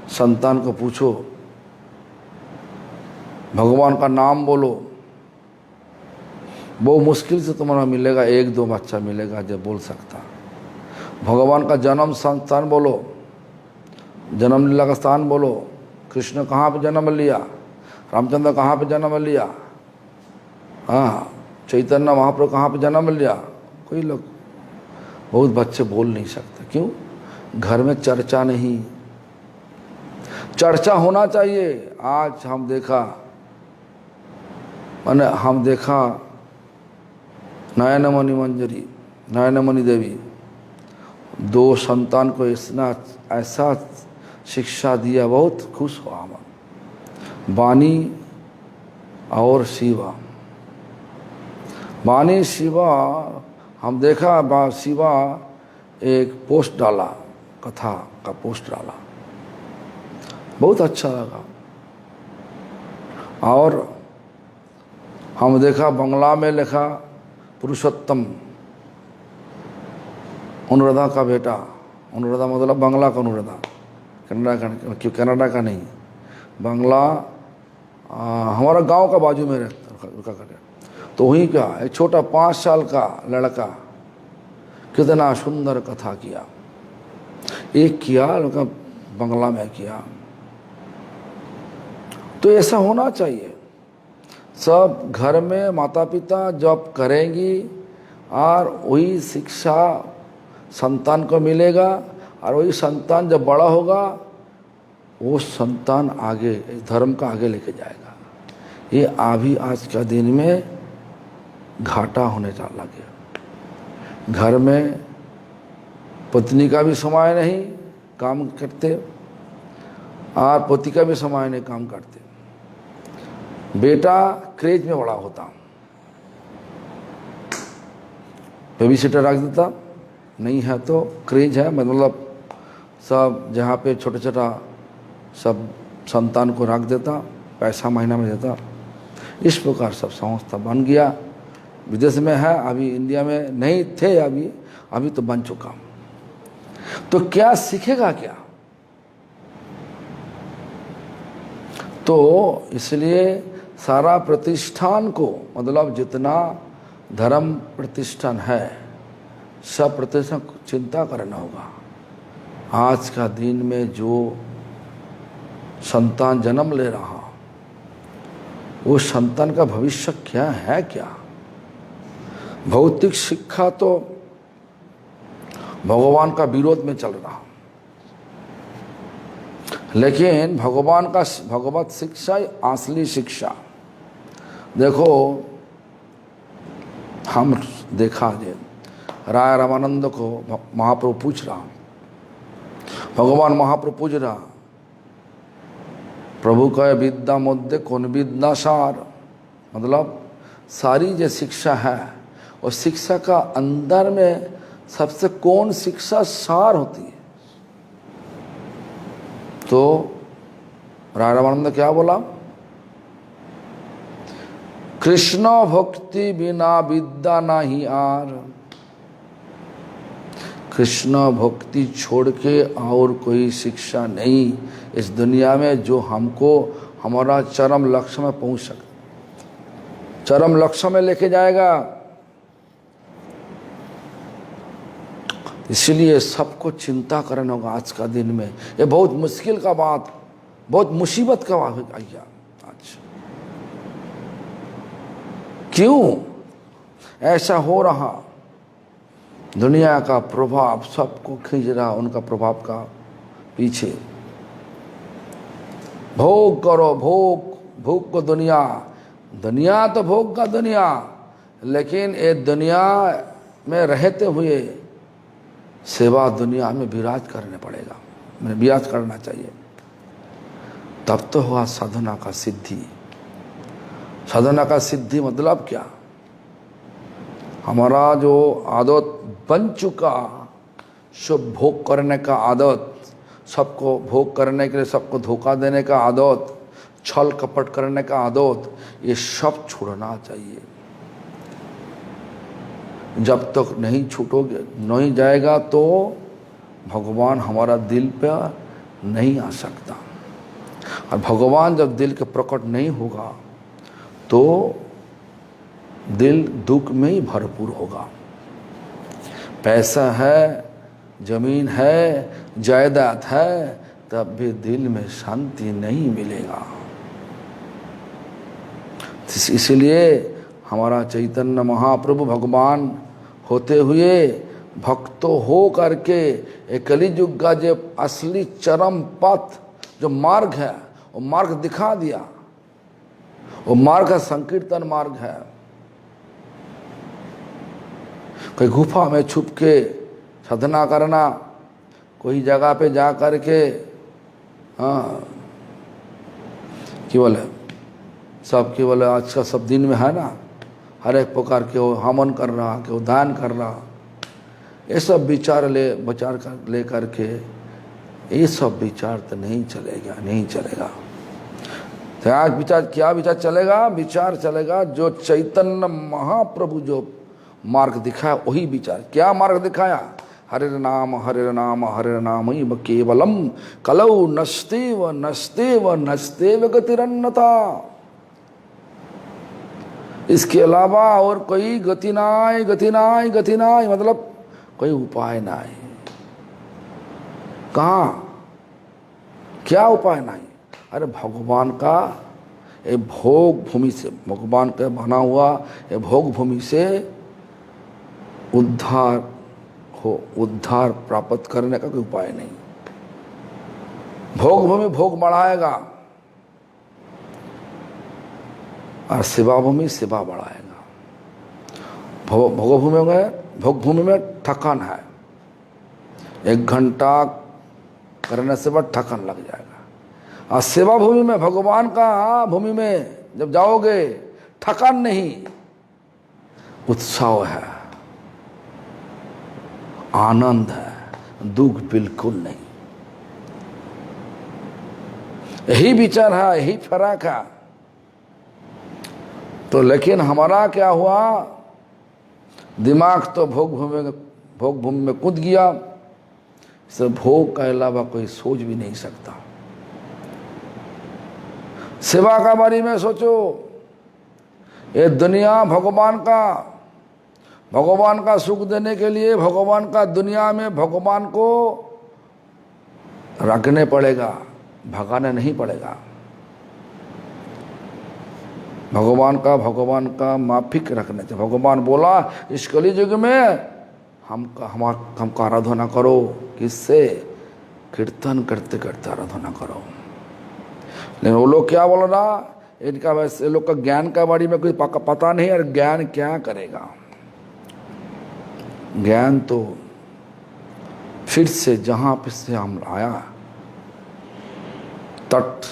संतान को पूछो भगवान का नाम बोलो, बहुत मुश्किल से तुम्हारा मिलेगा, 1-2 बच्चा मिलेगा जो बोल सकता। भगवान का जन्म स्थान बोलो, जन्म लीला का स्थान बोलो, कृष्ण कहाँ पे जन्म लिया, रामचंद्र कहाँ पे जन्म लिया, हाँ चैतन्य महाप्रभु कहाँ पे जन्म लिया, कोई लोग बहुत बच्चे बोल नहीं सकते। क्यों? घर में चर्चा नहीं। चर्चा होना चाहिए। आज हम देखा नयनमणि मंजरी, नयनमणि देवी, 2 संतान को इतना ऐसा शिक्षा दिया, बहुत खुश हुआ हम। वाणी और शिवा, वाणी शिवा, हम देखा शिवा एक पोस्ट डाला, कथा का पोस्ट डाला, बहुत अच्छा लगा। और हम देखा बंगला में लिखा पुरुषोत्तम, अनुराधा का बेटा, अनुराधा मतलब बांग्ला का अनुराधा, कनाडा का नहीं, बांग्ला हमारा गांव का बाजू में रहता करे। तो वहीं का एक छोटा 5 साल का लड़का कितना सुंदर कथा किया, एक किया बांग्ला में किया। तो ऐसा होना चाहिए। सब घर में माता पिता जॉब करेंगी और वही शिक्षा संतान को मिलेगा, और वही संतान जब बड़ा होगा वो संतान आगे धर्म का आगे लेके जाएगा। ये अभी आज का दिन में घाटा होने चला गया। घर में पत्नी का भी समय नहीं काम करते और पति का भी समय नहीं काम करते। बेटा क्रेज में बड़ा होता, बेबी सिटर रख देता, नहीं है तो क्रेज है मतलब सब जहाँ पे छोटा छोटा सब संतान को रख देता, पैसा महीना में देता। इस प्रकार सब संस्था बन गया। विदेश में है, अभी इंडिया में नहीं थे, अभी तो बन चुका। तो क्या सीखेगा क्या? तो इसलिए सारा प्रतिष्ठान को मतलब जितना धर्म प्रतिष्ठान है सब प्रतिष्ठान को चिंता करना होगा। आज का दिन में जो संतान जन्म ले रहा, वो संतान का भविष्य क्या है? क्या भौतिक शिक्षा तो भगवान का विरोध में चल रहा, लेकिन भगवान का भगवत शिक्षा असली शिक्षा। देखो हम देखा जे राय रामानंद को महाप्रभु पूछ रहा, भगवान महाप्रभु पूछ रहा, प्रभु का विद्या मध्य कौन विद्या सार, मतलब सारी जो शिक्षा है और शिक्षा का अंदर में सबसे कौन शिक्षा सार होती है? तो राय रामानंद क्या बोला? कृष्ण भक्ति बिना विद्या नहीं आर। कृष्ण भक्ति छोड़ के और कोई शिक्षा नहीं इस दुनिया में जो हमको हमारा चरम लक्ष्य में पहुंच सके, चरम लक्ष्य में लेके जाएगा। इसलिए सबको चिंता करना होगा आज का दिन में। ये बहुत मुश्किल का बात, बहुत मुसीबत का बात आई आज। क्यों ऐसा हो रहा? दुनिया का प्रभाव सबको खींच रहा, उनका प्रभाव का पीछे। भोग करो, भोग भोग को दुनिया, दुनिया तो भोग का दुनिया, लेकिन ये दुनिया में रहते हुए सेवा दुनिया में विराज करने पड़ेगा, विराज करना चाहिए, तब तो हुआ साधना का सिद्धि। साधना का सिद्धि मतलब क्या? हमारा जो आदत बन चुका सब भोग करने का आदत, सबको भोग करने के लिए सबको धोखा देने का आदत, छल कपट करने का आदत, ये सब छोड़ना चाहिए। जब तक नहीं छूटोगे, नहीं जाएगा तो भगवान हमारा दिल पे नहीं आ सकता। और भगवान जब दिल के प्रकट नहीं होगा तो दिल दुख में ही भरपूर होगा। पैसा है, जमीन है, जायदाद है, तब भी दिल में शांति नहीं मिलेगा। इसलिए हमारा चैतन्य महाप्रभु भगवान होते हुए भक्तों हो करके एक कलियुग का जो असली चरम पथ जो मार्ग है वो मार्ग दिखा दिया। वो मार्ग है संकीर्तन मार्ग है। कोई गुफा में छुप के साधना करना, कोई जगह पे जा करके कि बोले सब कि बोले आज का सब दिन में है ना, हर एक प्रकार के वो हवन कर रहा, कि वो दान कर रहा, ये सब विचार ले करके ये सब विचार तो नहीं चलेगा, नहीं चलेगा। तो आज विचार क्या विचार चलेगा? विचार चलेगा जो चैतन्य महाप्रभु जो मार्ग दिखाया वही विचार। क्या मार्ग दिखाया? हरे नाम हरे नाम हरे नाम ही केवलम कलौ नस्तेव नस्तेव नस्तेव गतिरन्नता। इसके अलावा और कोई गति नाई, गति नाई, गति नाई, मतलब कोई उपाय नहीं। कहाँ क्या उपाय नहीं? अरे भगवान का ये भोग भूमि से, भगवान का बना हुआ ये भोग भूमि से उद्धार प्राप्त करने का कोई उपाय नहीं। भोग भूमि भोग बढ़ाएगा और सेवा भूमि सेवा बढ़ाएगा। भोग भूमि में थकान है, 1 घंटा करने से बाद थकान लग जाएगा। और सेवा भूमि में, भगवान का भूमि में जब जाओगे थकान नहीं, उत्साह है, आनंद है, दुख बिल्कुल नहीं। यही विचार है, यही फर्क है। तो लेकिन हमारा क्या हुआ, दिमाग तो भोग भूमि में कूद गया। इसे भोग के अलावा कोई सोच भी नहीं सकता। सेवा का बारे में सोचो, ये दुनिया भगवान का सुख देने के लिए भगवान का दुनिया में भगवान को रखने पड़ेगा, भगाने नहीं पड़ेगा। भगवान का माफिक रखने चाहिए। भगवान बोला इस कली युग में हमका आराधना करो, किससे? कीर्तन करते करते आराधना करो। लेकिन वो लोग क्या बोल रहा, इनका वैसे लोग का ज्ञान का बारे में कोई पता नहीं। और ज्ञान क्या करेगा? ज्ञान तो फिर से जहाँ पे से हम आया तट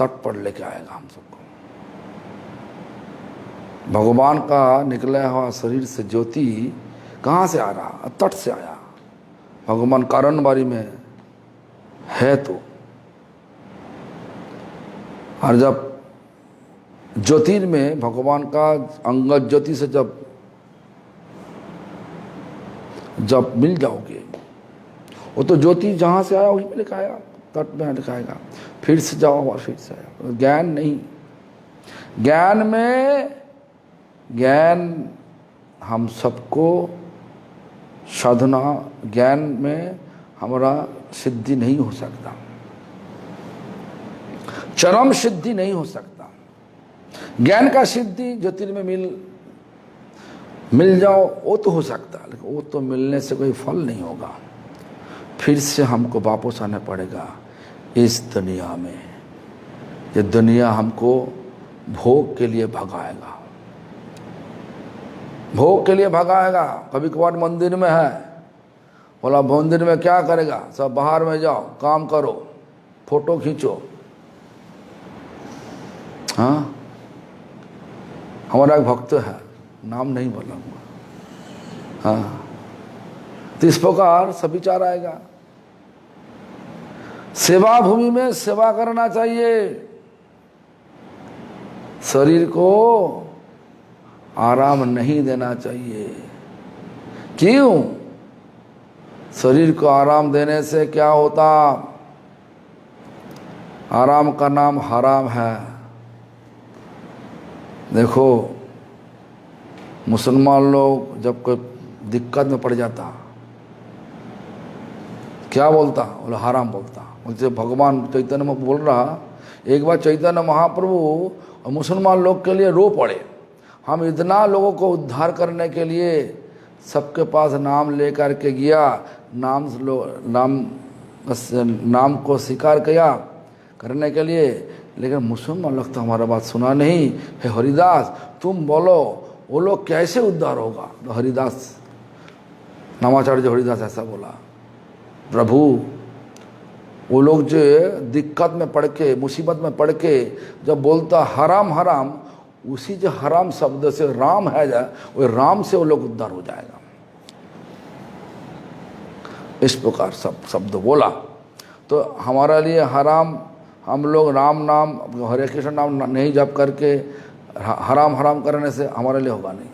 पर लेके आएगा हम सबको। भगवान का निकला हुआ शरीर से ज्योति कहाँ से आ रहा? तट से आया। भगवान कारण बारी में है तो। और जब ज्योतिर्मय भगवान का अंगद ज्योति से जब मिल जाओगे, वो तो ज्योति जहाँ से आया वहीं पे लिखाएगा, तट में लिखाएगा। फिर से जाओ और फिर से आया। ज्ञान नहीं, ज्ञान हम सबको साधना, ज्ञान में हमारा सिद्धि नहीं हो सकता, चरम सिद्धि नहीं हो सकता। ज्ञान का सिद्धि ज्योतिर्मय मिल जाओ वो तो हो सकता, लेकिन वो तो मिलने से कोई फल नहीं होगा। फिर से हमको वापस आना पड़ेगा इस दुनिया में। ये दुनिया हमको भोग के लिए भगाएगा, भोग के लिए भगाएगा। कभी कभार मंदिर में है, बोला मंदिर में क्या करेगा, सब बाहर में जाओ, काम करो, फोटो खींचो। हाँ, हमारा एक भक्त है, नाम नहीं बोलूँगा। हाँ, तो इस प्रकार सब विचार आएगा। सेवा भूमि में सेवा करना चाहिए। शरीर को आराम नहीं देना चाहिए। क्यों? शरीर को आराम देने से क्या होता? आराम का नाम हराम है। देखो, मुसलमान लोग जब कोई दिक्कत में पड़ जाता क्या बोलता? बोला हराम बोलता। उनसे भगवान चैतन्य में बोल रहा, एक बार चैतन्य महाप्रभु और मुसलमान लोग के लिए रो पड़े। हम इतना लोगों को उद्धार करने के लिए सबके पास नाम लेकर के गया, नाम को स्वीकार किया करने के लिए, लेकिन मुसलमान लोग तो हमारा बात सुना नहीं। हे हरिदास, तुम बोलो वो लोग कैसे उद्धार होगा? तो हरिदास, नामाचार्य हरिदास ऐसा बोला, प्रभु वो लोग जो दिक्कत में पड़ के, मुसीबत में पड़ के जब बोलता हराम हराम, उसी जो हराम शब्द से राम है जा, वो राम से वो लोग उद्धार हो जाएगा। इस प्रकार सब शब्द बोला। तो हमारा लिए हराम, हम लोग राम नाम, हरे कृष्ण नाम नहीं जप करके हराम हराम करने से हमारे लिए होगा नहीं।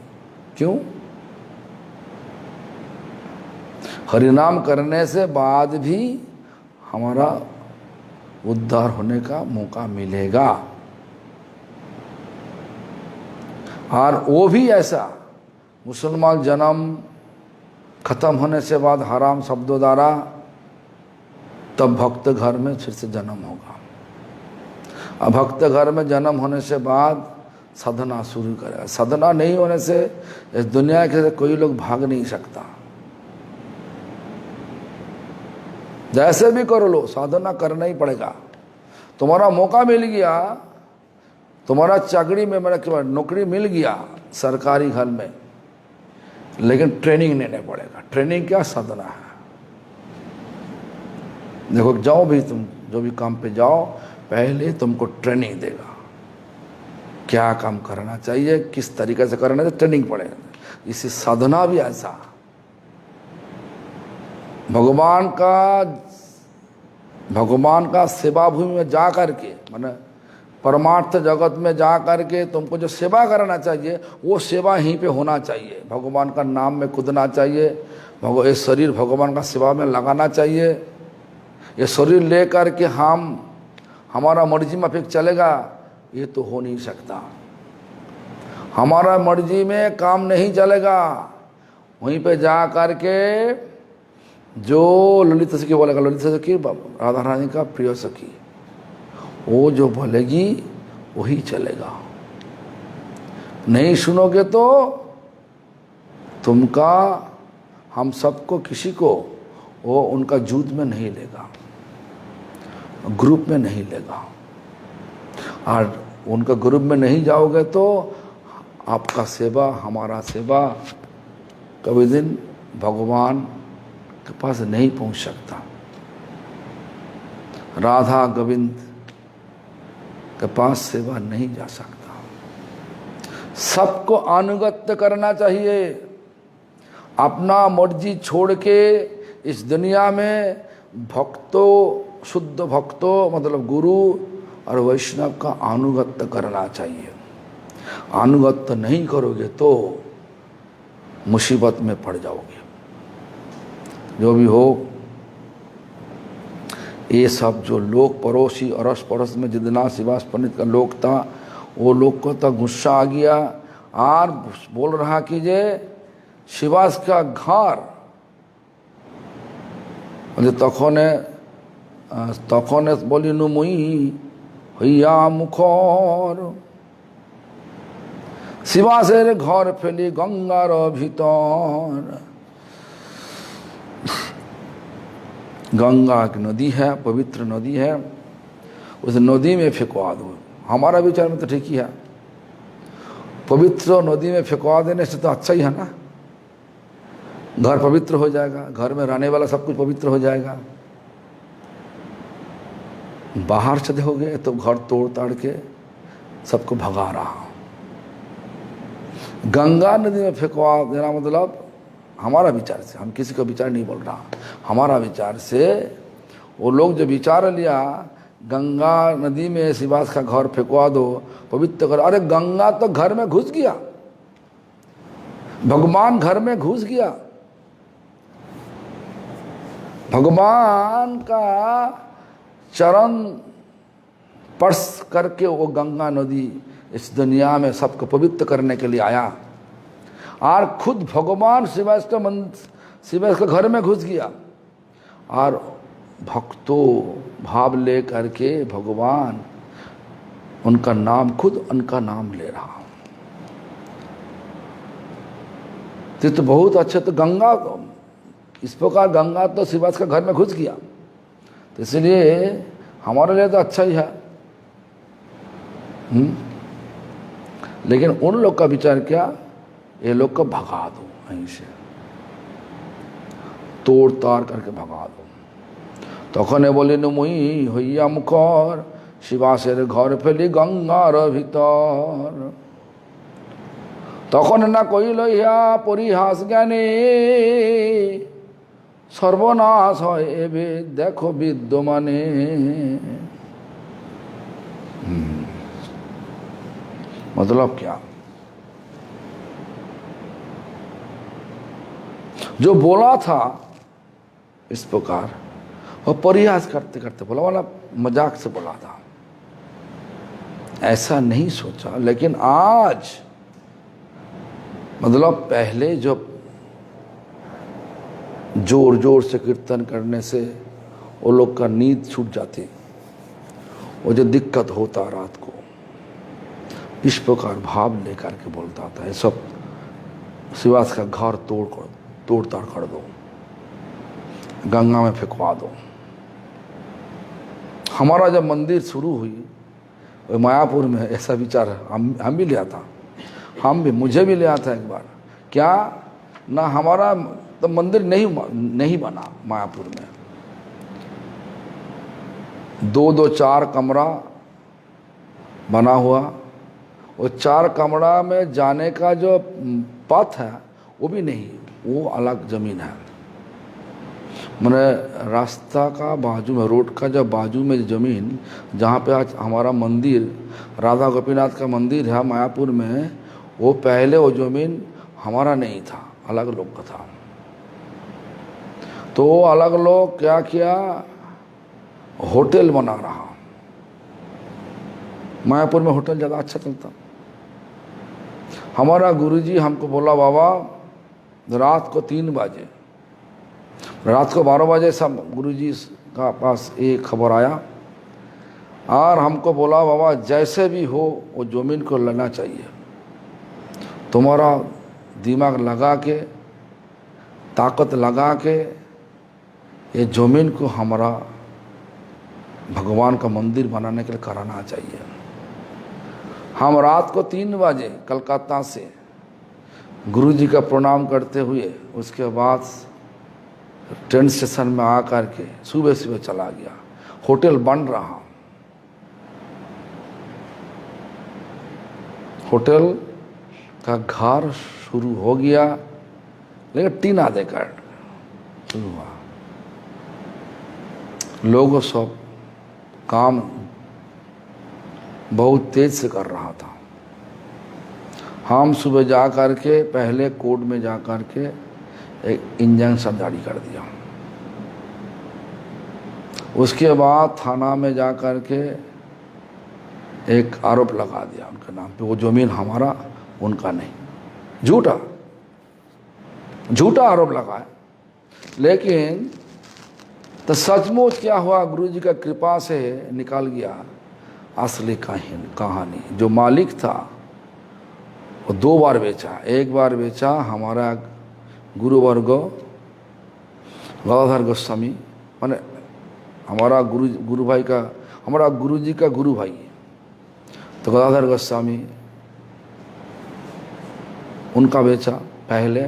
क्यों? हरिनाम करने से बाद भी हमारा उद्धार होने का मौका मिलेगा। और वो भी ऐसा, मुसलमान जन्म खत्म होने से बाद हराम शब्दों द्वारा, तब भक्त घर में फिर से जन्म होगा। भक्त घर में जन्म होने से बाद साधना शुरू करेगा। साधना नहीं होने से इस दुनिया के कोई लोग भाग नहीं सकता। जैसे भी कर लो साधना करना ही पड़ेगा। तुम्हारा मौका मिल गया, तुम्हारा चाकरी में मेरा नौकरी मिल गया सरकारी घर में, लेकिन ट्रेनिंग लेने पड़ेगा। ट्रेनिंग क्या? साधना है। देखो जाओ भी, तुम जो भी काम पे जाओ पहले तुमको ट्रेनिंग देगा, क्या काम करना चाहिए, किस तरीके से करना चाहिए, ट्रेनिंग पड़ेगा। इसी साधना भी ऐसा, भगवान का सेवा भूमि में जा करके, माने परमार्थ जगत में जा करके तुमको जो सेवा करना चाहिए वो सेवा यहीं पे होना चाहिए। भगवान का नाम में कूदना चाहिए, ये शरीर भगवान का सेवा में लगाना चाहिए। ये शरीर ले करके हमारा मर्जी में फिर चलेगा, ये तो हो नहीं सकता। हमारा मर्जी में काम नहीं चलेगा। वहीं पे जा करके जो ललित सखी बोलेगा, ललित सखी राधा रानी का प्रिय सखी, वो जो बोलेगी वही चलेगा। नहीं सुनोगे तो तुमका, हम सबको, किसी को वो उनका जूत में नहीं लेगा, ग्रुप में नहीं लेगा। और उनका ग्रुप में नहीं जाओगे तो आपका सेवा, हमारा सेवा कभी दिन भगवान के पास नहीं पहुंच सकता। राधा गोविंद के पास सेवा नहीं जा सकता। सबको अनुगत्य करना चाहिए। अपना मर्जी छोड़ के इस दुनिया में भक्तों, शुद्ध भक्तों मतलब गुरु और वैष्णव का अनुगत्य करना चाहिए। अनुगत्य नहीं करोगे तो मुसीबत में पड़ जाओगे। जो भी हो, ये सब जो लोग पड़ोसी अड़ोस पड़ोस में जितना शिवास पंडित का लोग था, वो लोग को तो गुस्सा आ गया और बोल रहा कि जे शिवास का घर तखने बोली नु मुई हইয়া মুখর শিবাসের ঘর ফেলি गंगार भीतर। गंगा की नदी है, पवित्र नदी है, उस नदी में फेंकवा दो। हमारा विचार में तो ठीक ही है, पवित्र नदी में फेंकवा देने से तो अच्छा ही है ना। घर पवित्र हो जाएगा, घर में रहने वाला सब कुछ पवित्र हो जाएगा। बाहर से देखोगे तो घर तोड़ ताड़ के सबको भगा रहा। गंगा नदी में फेंकवा देना मतलब हमारा विचार से, हम किसी का विचार नहीं बोल रहा, हमारा विचार से वो लोग जो विचार लिया गंगा नदी में शिवास का घर फेंकवा दो, पवित्र कर। अरे गंगा तो घर में घुस गया, भगवान घर में घुस गया। भगवान का चरण स्पर्श करके वो गंगा नदी इस दुनिया में सबको पवित्र करने के लिए आया और खुद भगवान शिवास का घर में घुस गया और भक्तों भाव ले करके भगवान उनका नाम, खुद उनका नाम ले रहा। तो बहुत अच्छा। तो गंगा, इस प्रकार गंगा तो शिवास का घर में घुस गया, तो इसलिए हमारे लिए तो अच्छा ही है। लेकिन उन लोग का विचार क्या, ये लोग को भगा दो, यहीं से तोड़ ताड़ करके भगा दो। तखने बोले न मुई हইয়া মুখর শিবাসের ঘর ফেলি গঙ্গার ভিতর। তখন না কইল ইহা পরিহাস জ্ঞানে সর্বনাশ হয় এবে দেখো বিদ্যমানে। मतलब क्या, जो बोला था इस प्रकार और परिहास करते करते बोला, वाला मजाक से बोला था, ऐसा नहीं सोचा। लेकिन आज मतलब पहले जो जोर जोर से कीर्तन करने से वो लोग का नींद छूट जाती, वो जो दिक्कत होता रात को, इस प्रकार भाव लेकर के बोलता था, ये सब शिवास का घर तोड़ ताड़ कर दो, गंगा में फेंकवा दो। हमारा जब मंदिर शुरू हुई मायापुर में, ऐसा विचार हम भी लिया था, मुझे भी लिया था एक बार। क्या ना हमारा तो मंदिर नहीं बना मायापुर में, 2-4 कमरा बना हुआ, वो 4 कमरा में जाने का जो पथ है वो भी नहीं, वो अलग ज़मीन है। मैंने रास्ता का बाजू में, रोड का जो बाजू में ज़मीन, जहाँ पे आज हमारा मंदिर, राधा गोपीनाथ का मंदिर है मायापुर में, वो पहले वो ज़मीन हमारा नहीं था, अलग लोग का था। तो अलग लोग क्या किया, होटल बना रहा। मायापुर में होटल ज़्यादा अच्छा चलता। हमारा गुरुजी हमको बोला, बाबा रात को 3 बजे, रात को 12 बजे सब गुरुजी का पास एक खबर आया और हमको बोला, बाबा जैसे भी हो वो ज़मीन को लेना चाहिए, तुम्हारा दिमाग लगा के, ताकत लगा के ये ज़मीन को हमारा भगवान का मंदिर बनाने के लिए कराना चाहिए। हम रात को 3 बजे कलकत्ता से गुरुजी का प्रणाम करते हुए उसके बाद ट्रेन स्टेशन में आकर के सुबह सुबह चला गया। होटल बन रहा, होटल का घर शुरू हो गया, लेकिन 3 आधे का शुरू हुआ। लोग सब काम बहुत तेज से कर रहा था। हम सुबह जा कर के पहले कोर्ट में जा कर के एक इंजंक्शन जारी कर दिया, उसके बाद थाना में जा कर के एक आरोप लगा दिया उनके नाम पे, वो ज़मीन हमारा उनका नहीं, झूठा आरोप लगाया। लेकिन तो सचमुच क्या हुआ, गुरुजी का कृपा से निकल गया असली कहानी। जो मालिक था वो 2 बार बेचा। एक बार बेचा हमारा गुरुवर्ग गदाधर गोस्वामी, माने हमारा गुरु भाई का, हमारा गुरुजी का गुरु भाई, तो गदाधर गोस्वामी उनका बेचा पहले।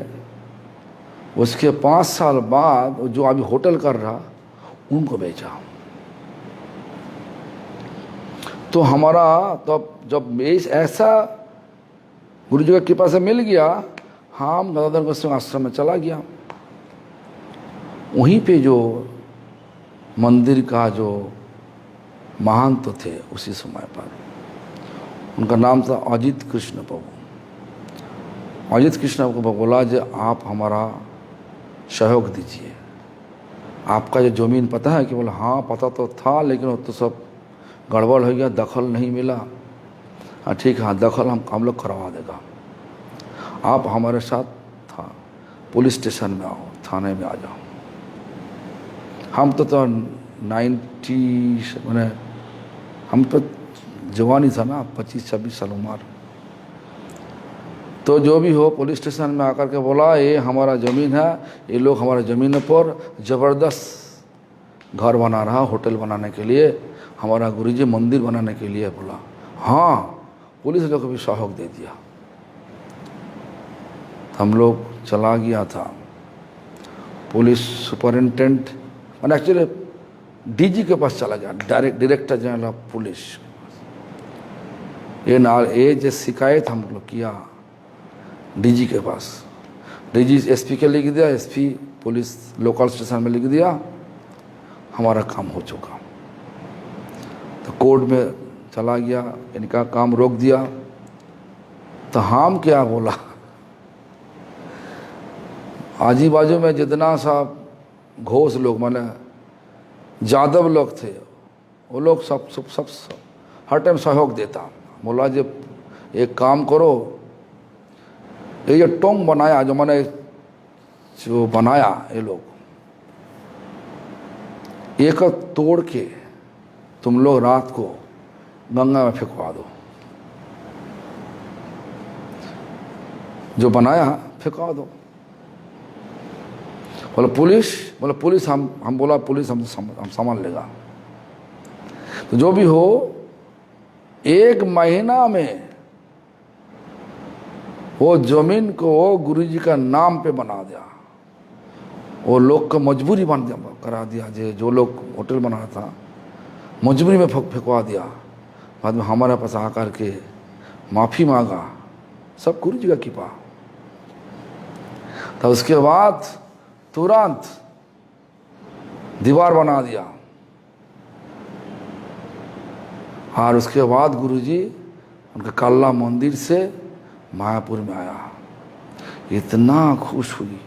उसके 5 साल बाद जो अभी होटल कर रहा उनको बेचा। तो हमारा तो जब ऐसा गुरुजी की कृपा से मिल गया, हम गदाधर गोस्वामी आश्रम में चला गया। वहीं पे जो मंदिर का जो महंत थे उसी समय पर, उनका नाम था अजित कृष्ण प्रभु। अजित कृष्ण प्रभु बोला जो आप हमारा सहयोग दीजिए, आपका जो ज़मीन पता है कि? बोला हाँ पता तो था, लेकिन वो तो सब गड़बड़ हो गया, दखल नहीं मिला। हाँ ठीक है, हाँ दखल हम लोग करवा देगा, आप हमारे साथ था पुलिस स्टेशन में आओ, थाने में आ जाओ। हम तो 90 मैंने, हम तो जवानी था ना, 25-26 साल उम्र। तो जो भी हो, पुलिस स्टेशन में आकर के बोला ये हमारा ज़मीन है, ये लोग हमारे ज़मीन पर ज़बरदस्त घर बना रहा, होटल बनाने के लिए, हमारा गुरुजी मंदिर बनाने के लिए। बोला हाँ, पुलिस लोग को भी सहयोग दे दिया। हम लोग चला गया था पुलिस सुपरिटेंडेंट, मैंने एक्चुअली डीजी के पास चला गया, डायरेक्टर जनरल ऑफ पुलिस। ये जो शिकायत हम लोग किया डीजी के पास, डीजी एसपी के लिख दिया, एसपी पुलिस लोकल स्टेशन में लिख दिया, हमारा काम हो चुका। तो कोर्ट में चला गया, इनका काम रोक दिया। तो हम क्या बोला, आजू बाजू में जितना सा घोष लोग, माने यादव लोग थे, वो लोग सब हर टाइम सहयोग देता। बोला जब एक काम करो, ये जो टोंग बनाया, जो मैंने जो बनाया ये लोग, एक तोड़ के तुम लोग रात को गंगा में फेंकवा दो, जो बनाया फेंकवा दो। बोला पुलिस हम बोला पुलिस हम संभाल लेगा। तो जो भी हो, 1 महीना में वो जमीन को गुरुजी का नाम पे बना दिया। वो लोग का मजबूरी बन करा दिया, जो लोग होटल बना था मजबूरी में फेंकवा दिया। बाद में हमारे पास आकर के माफ़ी मांगा, सब गुरुजी का कृपा। तो उसके बाद तुरंत दीवार बना दिया, और उसके बाद गुरुजी उनके काला मंदिर से मायापुर में आया। इतना खुश हुई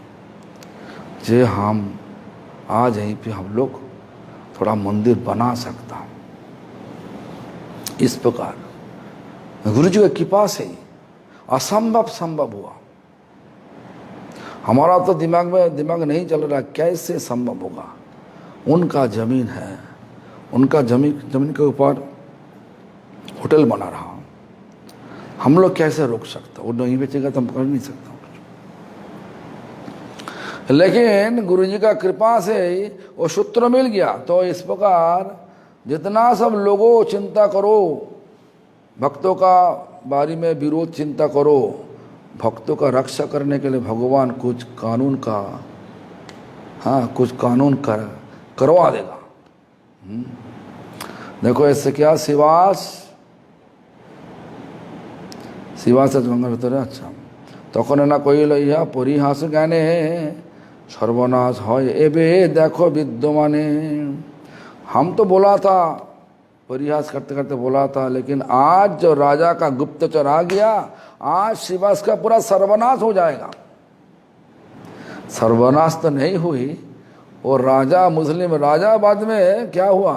जे हम आज यहीं पे हम लोग थोड़ा मंदिर बना सकता। इस प्रकार गुरुजी की कृपा से असंभव संभव हुआ। हमारा तो दिमाग नहीं चल रहा कैसे संभव होगा। उनका जमीन है, उनका जमीन के ऊपर होटल बना रहा, हम लोग कैसे रोक सकते? वो नहीं बेचेगा तो हम कर नहीं सकता। लेकिन गुरुजी का कृपा से वो सूत्र मिल गया। तो इस प्रकार जितना सब लोगों चिंता करो, भक्तों का बारे में विरोध चिंता करो, भक्तों का रक्षा करने के लिए भगवान कुछ कानून करवा देगा। देखो ऐसे क्या শিবাস গঙ্গার ভিতরে। আচ্ছা, তখন না কইল ইহা পরিহাস জ্ঞানে सर्वनाश হয় एबे देखो विद्यमाने। हम तो बोला था, परिहास करते करते बोला था, लेकिन आज जो राजा का गुप्तचर आ गया, आज शिवास का पूरा सर्वनाश हो जाएगा। सर्वनाश तो नहीं हुई, और राजा मुस्लिम राजा बाद में क्या हुआ?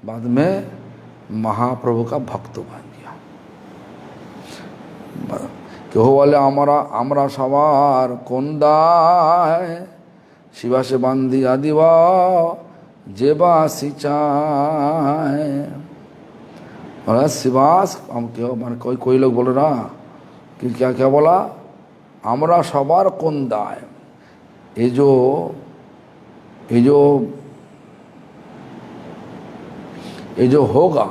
बाद में महाप्रभु का भक्त बन गया। কেউ বলে আমরা সবার কোন্দায় শিবাসে বান্ধিয়া দিবা যে বাসি চায়। शिवास हम क्यों मान कोई लोग बोल रहा कि क्या बोला? আমরা সবার কোন্দায়। ये जो होगा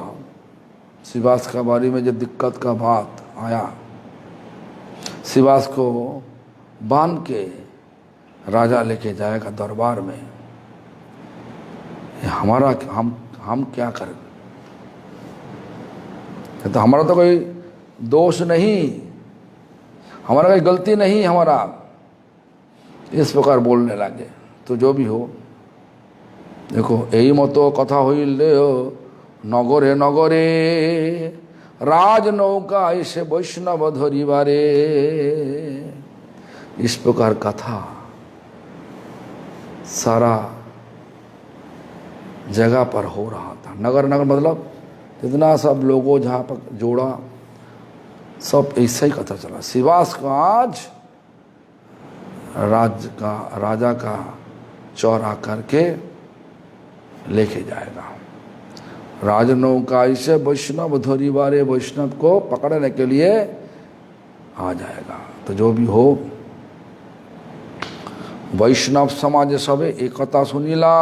शिवास का बारे में जो दिक्कत का बात आया, शिवास को बांध के राजा लेके जाएगा दरबार में। हमारा हम क्या करें? तो हमारा तो कोई दोष नहीं, हमारा कोई गलती नहीं हमारा। इस प्रकार बोलने लगे। तो जो भी हो, देखो यही मतो कथा हইলে नगरे नगरे राजनौका ऐसे वैष्णव धरिबारे। इस प्रकार कथा सारा जगह पर हो रहा था। नगर मतलब जितना सब लोगों जहाँ पर जोड़ा, सब ऐसा ही कथा चला। शिवास को आज राजा का चौरा करके लेके जाएगा। राजनौका ऐसे वैष्णव धरिबारे, वैष्णव को पकड़ने के लिए आ जाएगा। तो जो भी हो, वैष्णव समाज सबे एकता सुनिला,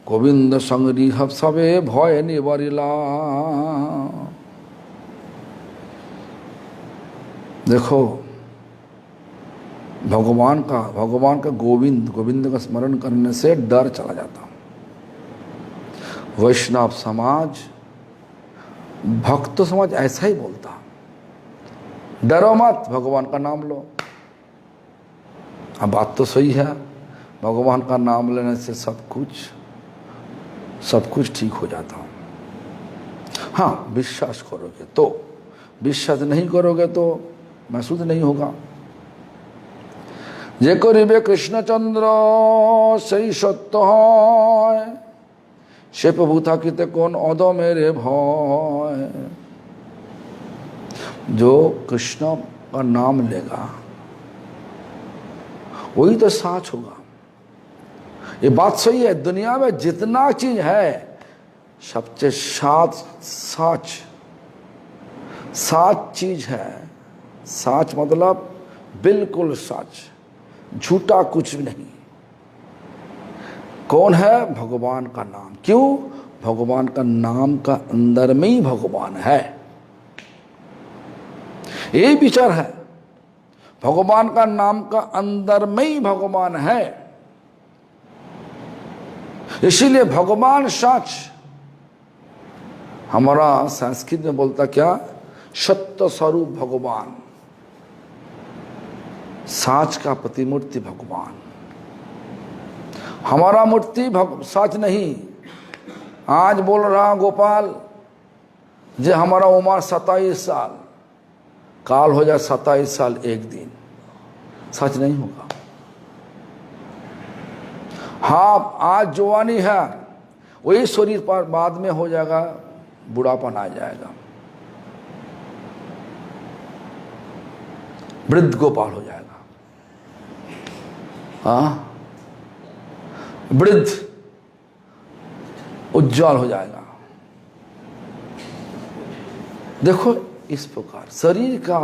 गोविंद संगरी सबे भय निवारिला। देखो भगवान का गोविंद का स्मरण करने से डर चला जाता। वैष्णव समाज, भक्त समाज ऐसा ही बोलता, डरो मत, भगवान का नाम लो। अब बात तो सही है, भगवान का नाम लेने से सब कुछ ठीक हो जाता। हाँ, विश्वास करोगे तो, विश्वास नहीं करोगे तो महसूस नहीं होगा। जे करिबे कृष्णचंद्र সেই সত্য হয়, সে প্রভু থাকিতে কোন অদমেরে ভয়। जो कृष्ण का नाम लेगा वही तो साच होगा। ये बात सही है। दुनिया में जितना चीज है सबसे साच चीज है। साच मतलब बिल्कुल सच, झूठा कुछ भी नहीं। कौन है? भगवान का नाम। क्यों? भगवान का नाम का अंदर में ही भगवान है। ये विचार है, भगवान का नाम का अंदर में ही भगवान है। इसीलिए भगवान सच। हमारा संस्कृत में बोलता क्या? सत्य स्वरूप भगवान, साच का प्रतिमूर्ति भगवान। हमारा मूर्ति साच नहीं। आज बोल रहा गोपाल जे हमारा उम्र 27 साल, काल हो जाए 27 साल एक दिन, सच नहीं होगा। हाँ, आज जवानी है, वही शरीर पर बाद में हो जाएगा, बुढ़ापन आ जाएगा, वृद्ध गोपाल हो जाएगा। हाँ, वृद्ध उज्जवल हो जाएगा। देखो इस प्रकार शरीर का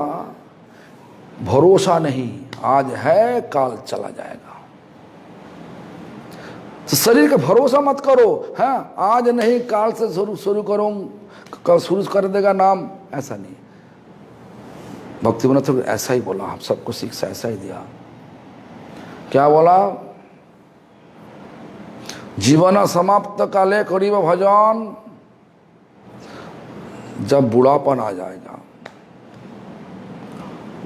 भरोसा नहीं, आज है काल चला जाएगा। तो शरीर का भरोसा मत करो। हाँ, आज नहीं काल से शुरू करो, कल शुरू कर देगा नाम, ऐसा नहीं। भक्ति विनोद ठाकुर ऐसा ही बोला, हम सबको शिक्षा ऐसा ही दिया। क्या बोला? जीवन समाप्त काले करीब भजन, जब बुढ़ापन आ जाएगा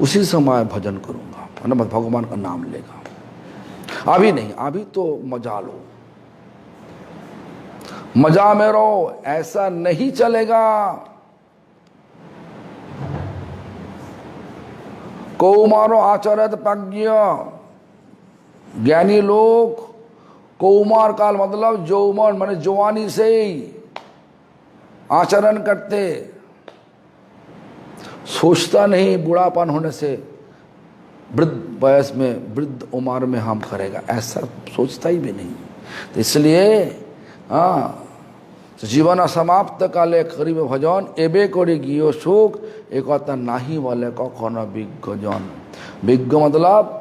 उसी समय भजन करूंगा, मतलब भगवान का नाम लेगा। अभी नहीं, अभी तो मजा लो, मजा में रहो, ऐसा नहीं चलेगा। कौमारो आचरत प्रज्ञ, ज्ञानी लोग कौमार काल मतलब जौवन माने जवानी से ही आचरण करते, सोचता नहीं बुढ़ापन होने से वृद्ध वयस में, वृद्ध उम्र में हम करेगा, ऐसा सोचता ही भी नहीं। तो इसलिए हाँ, जीवन समाप्त काले करीब भजन, एबे करे गियो सुख, एक होता नाही वाले कखनो विज्ञ जन। विज्ञ मतलब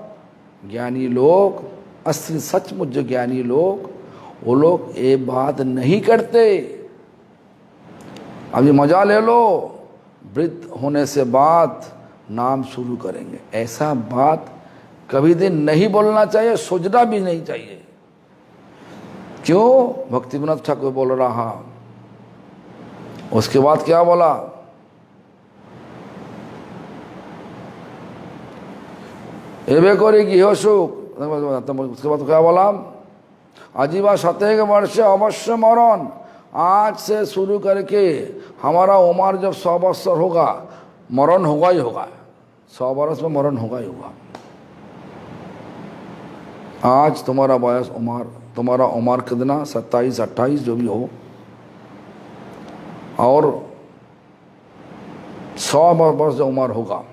ज्ञानी लोग, असली सचमुच जो ज्ञानी लोग, वो लोग ये बात नहीं करते। अभी मजा ले लो, वृद्ध होने से बाद नाम शुरू करेंगे, ऐसा बात कभी दिन नहीं बोलना चाहिए, सोचना भी नहीं चाहिए। क्यों? भक्ति विनोद ठाकुर बोल रहा। उसके बाद क्या बोला? एबे करेगी हो सुख। उसके बाद क्या बोला? आजीवा 27 वर्ष अवश्य मरण। आज से शुरू करके हमारा उम्र जब 100 वर्ष होगा, मरण होगा ही होगा। 100 वर्ष में मरण होगा ही होगा। आज तुम्हारा वयस उम्र, तुम्हारा उम्र कितना? 27 28 जो भी हो, और 100 वर्ष जो उम्र होगा,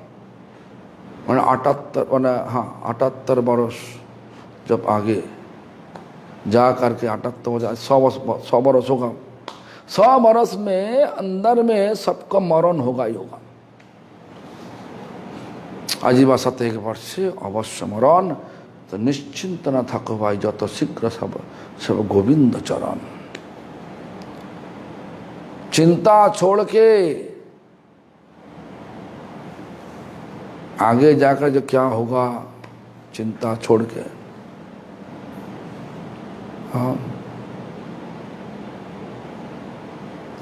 मैंने 78 वर्ष जब आगे जा करके 78 हो जाए, 100 वर्ष होगा। 100 वर्ष में अंदर में सबका मरण होगा ही होगा। आजीवा 27 वर्ष अवश्य मरण, तो निश्चिंत न थको भाई, जो तो शीघ्र सब गोविंद चरण। चिंता छोड़ के आगे जाकर जो क्या होगा, चिंता छोड़ के, हाँ,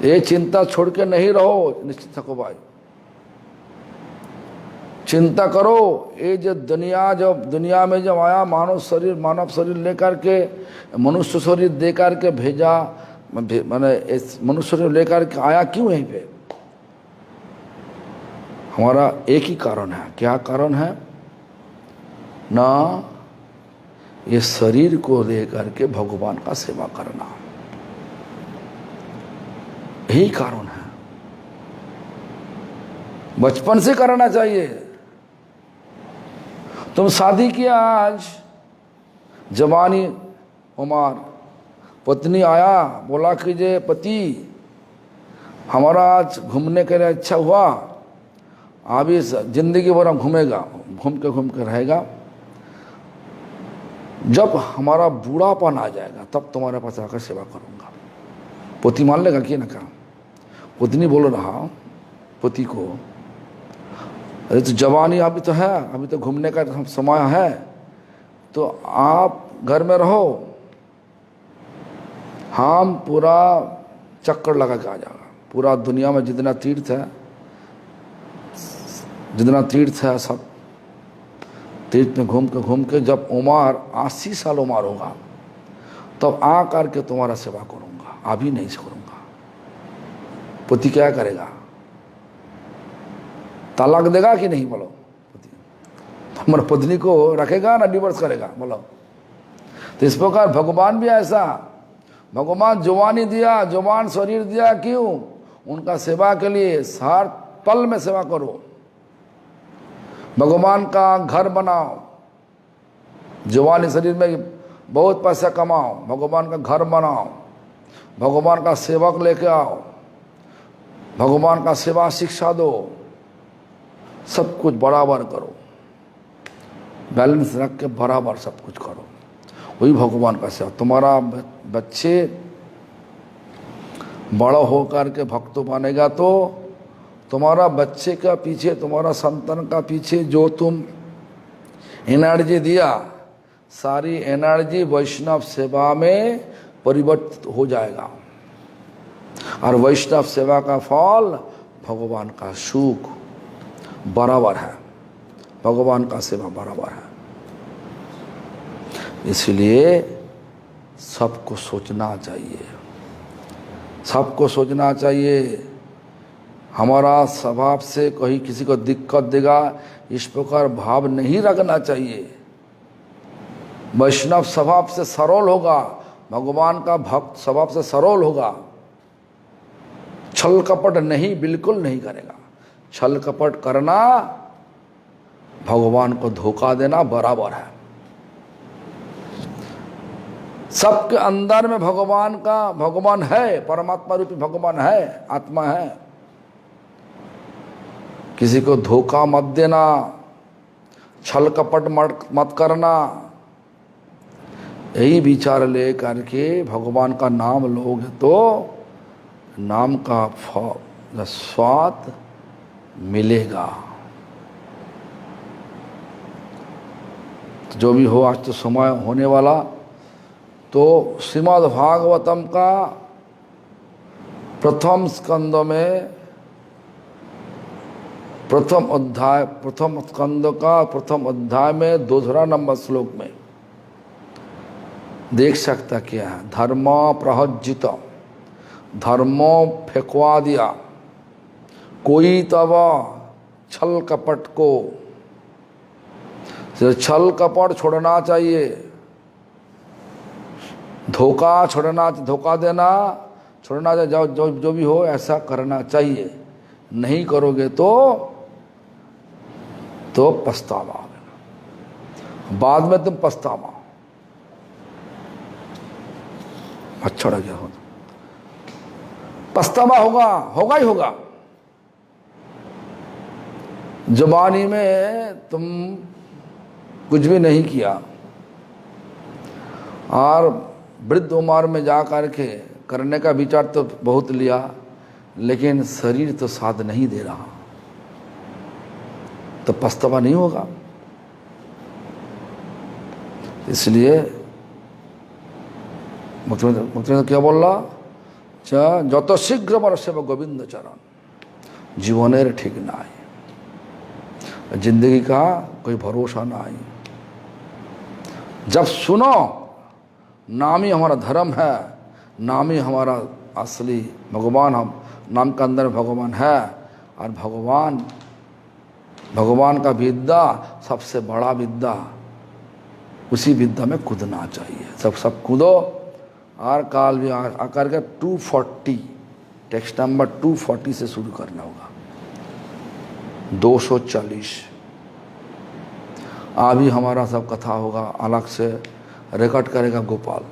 ये चिंता छोड़ के नहीं रहो, निश्चित थको भाई। चिंता करो, ये जो दुनिया में जब आया, मानव शरीर लेकर के, मनुष्य शरीर देकर के भेजा, मैंने इस मनुष्य शरीर लेकर के आया क्यों यहीं पे? हमारा एक ही कारण है। क्या कारण है? ना ये शरीर को लेकर के भगवान का सेवा करना, यही कारण है। बचपन से करना चाहिए। तुम शादी किया आज, जवानी उम्र, पत्नी आया, बोला कि जे पति हमारा आज घूमने के लिए अच्छा हुआ, अभी जिंदगी भर हम घूमेगा, घूम के रहेगा, जब हमारा बूढ़ापन आ जाएगा तब तुम्हारे पास आकर सेवा करूंगा। पति मान लेगा कि ना कहा। पत्नी बोल रहा पति को, अरे तो जवानी अभी तो है, अभी तो घूमने का समय है, तो आप घर में रहो, हम पूरा चक्कर लगा के आ जाएगा। पूरा दुनिया में जितना तीर्थ है सब तीर्थ में घूम के जब उम्र 80 साल उम्र होगा तब आ करके तुम्हारा सेवा करूंगा, अभी नहीं से करूंगा। पति क्या करेगा? तलाक देगा कि नहीं? बोलो। पति हमारा पत्नी को रखेगा ना डिवोर्स करेगा? बोलो। तो इस प्रकार भगवान भी ऐसा, भगवान जवानी दिया, जवान शरीर दिया, क्यों? उनका सेवा के लिए हर पल में सेवा करो। भगवान का घर बनाओ, जवानी शरीर में बहुत पैसा कमाओ, भगवान का घर बनाओ, भगवान का सेवक लेके आओ, भगवान का सेवा शिक्षा दो, सब कुछ बराबर करो, बैलेंस रख के बराबर सब कुछ करो, वही भगवान का सेवा। तुम्हारा बच्चे बड़ा होकर के भक्त बनेगा तो तुम्हारा बच्चे का पीछे, तुम्हारा संतान का पीछे जो तुम एनर्जी दिया, सारी एनर्जी वैष्णव सेवा में परिवर्तित हो जाएगा। और वैष्णव सेवा का फल भगवान का सुख बराबर है, भगवान का सेवा बराबर है। इसलिए सबको सोचना चाहिए, सबको सोचना चाहिए। हमारा स्वभाव से कहीं किसी को दिक्कत देगा, इस प्रकार भाव नहीं रखना चाहिए। वैष्णव स्वभाव से सरल होगा, भगवान का भक्त स्वभाव से सरल होगा, छल कपट नहीं, बिल्कुल नहीं करेगा। छल कपट करना भगवान को धोखा देना बराबर है। सबके अंदर में भगवान है, परमात्मा रूपी भगवान है, आत्मा है। किसी को धोखा मत देना, छल कपट मत करना, यही विचार ले करके भगवान का नाम लोगे तो नाम का स्वाद मिलेगा। जो भी हो, आज तो समय होने वाला, तो श्रीमद् भागवतम का प्रथम स्कंद में प्रथम स्कंद का प्रथम अध्याय में 2 नंबर श्लोक में देख सकता क्या है। धर्म प्रहज्जित, धर्मो फेंकवा दिया, कोई तब छल कपट को, छल कपट छोड़ना चाहिए, धोखा देना छोड़ना चाहिए। जो भी हो ऐसा करना चाहिए, नहीं करोगे तो पछतावा होगा, बाद में तुम पछतावा। अच्छा लग गया हो, पछतावा होगा ही होगा। जवानी में तुम कुछ भी नहीं किया और वृद्ध उम्र में जा करके करने का विचार तो बहुत लिया, लेकिन शरीर तो साथ नहीं दे रहा, तो पछतावा नहीं होगा। इसलिए मुख्यमंत्री क्या बोल रहा, যত শীঘ্র বরসেব गोविंद चरण, जीवनेर ठीक नाई, जिंदगी का कोई भरोसा नहीं। जब सुनो नाम ही हमारा धर्म है, नाम ही हमारा असली भगवान, हम नाम के अंदर भगवान है, और भगवान का विद्या सबसे बड़ा विद्या, उसी विद्या में कूदना चाहिए। सब कूदो। और काल भी आकर के 240 टेक्स्ट नंबर 240 से शुरू करना होगा, 240। अभी हमारा सब कथा होगा, अलग से रिकॉर्ड करेगा गोपाल।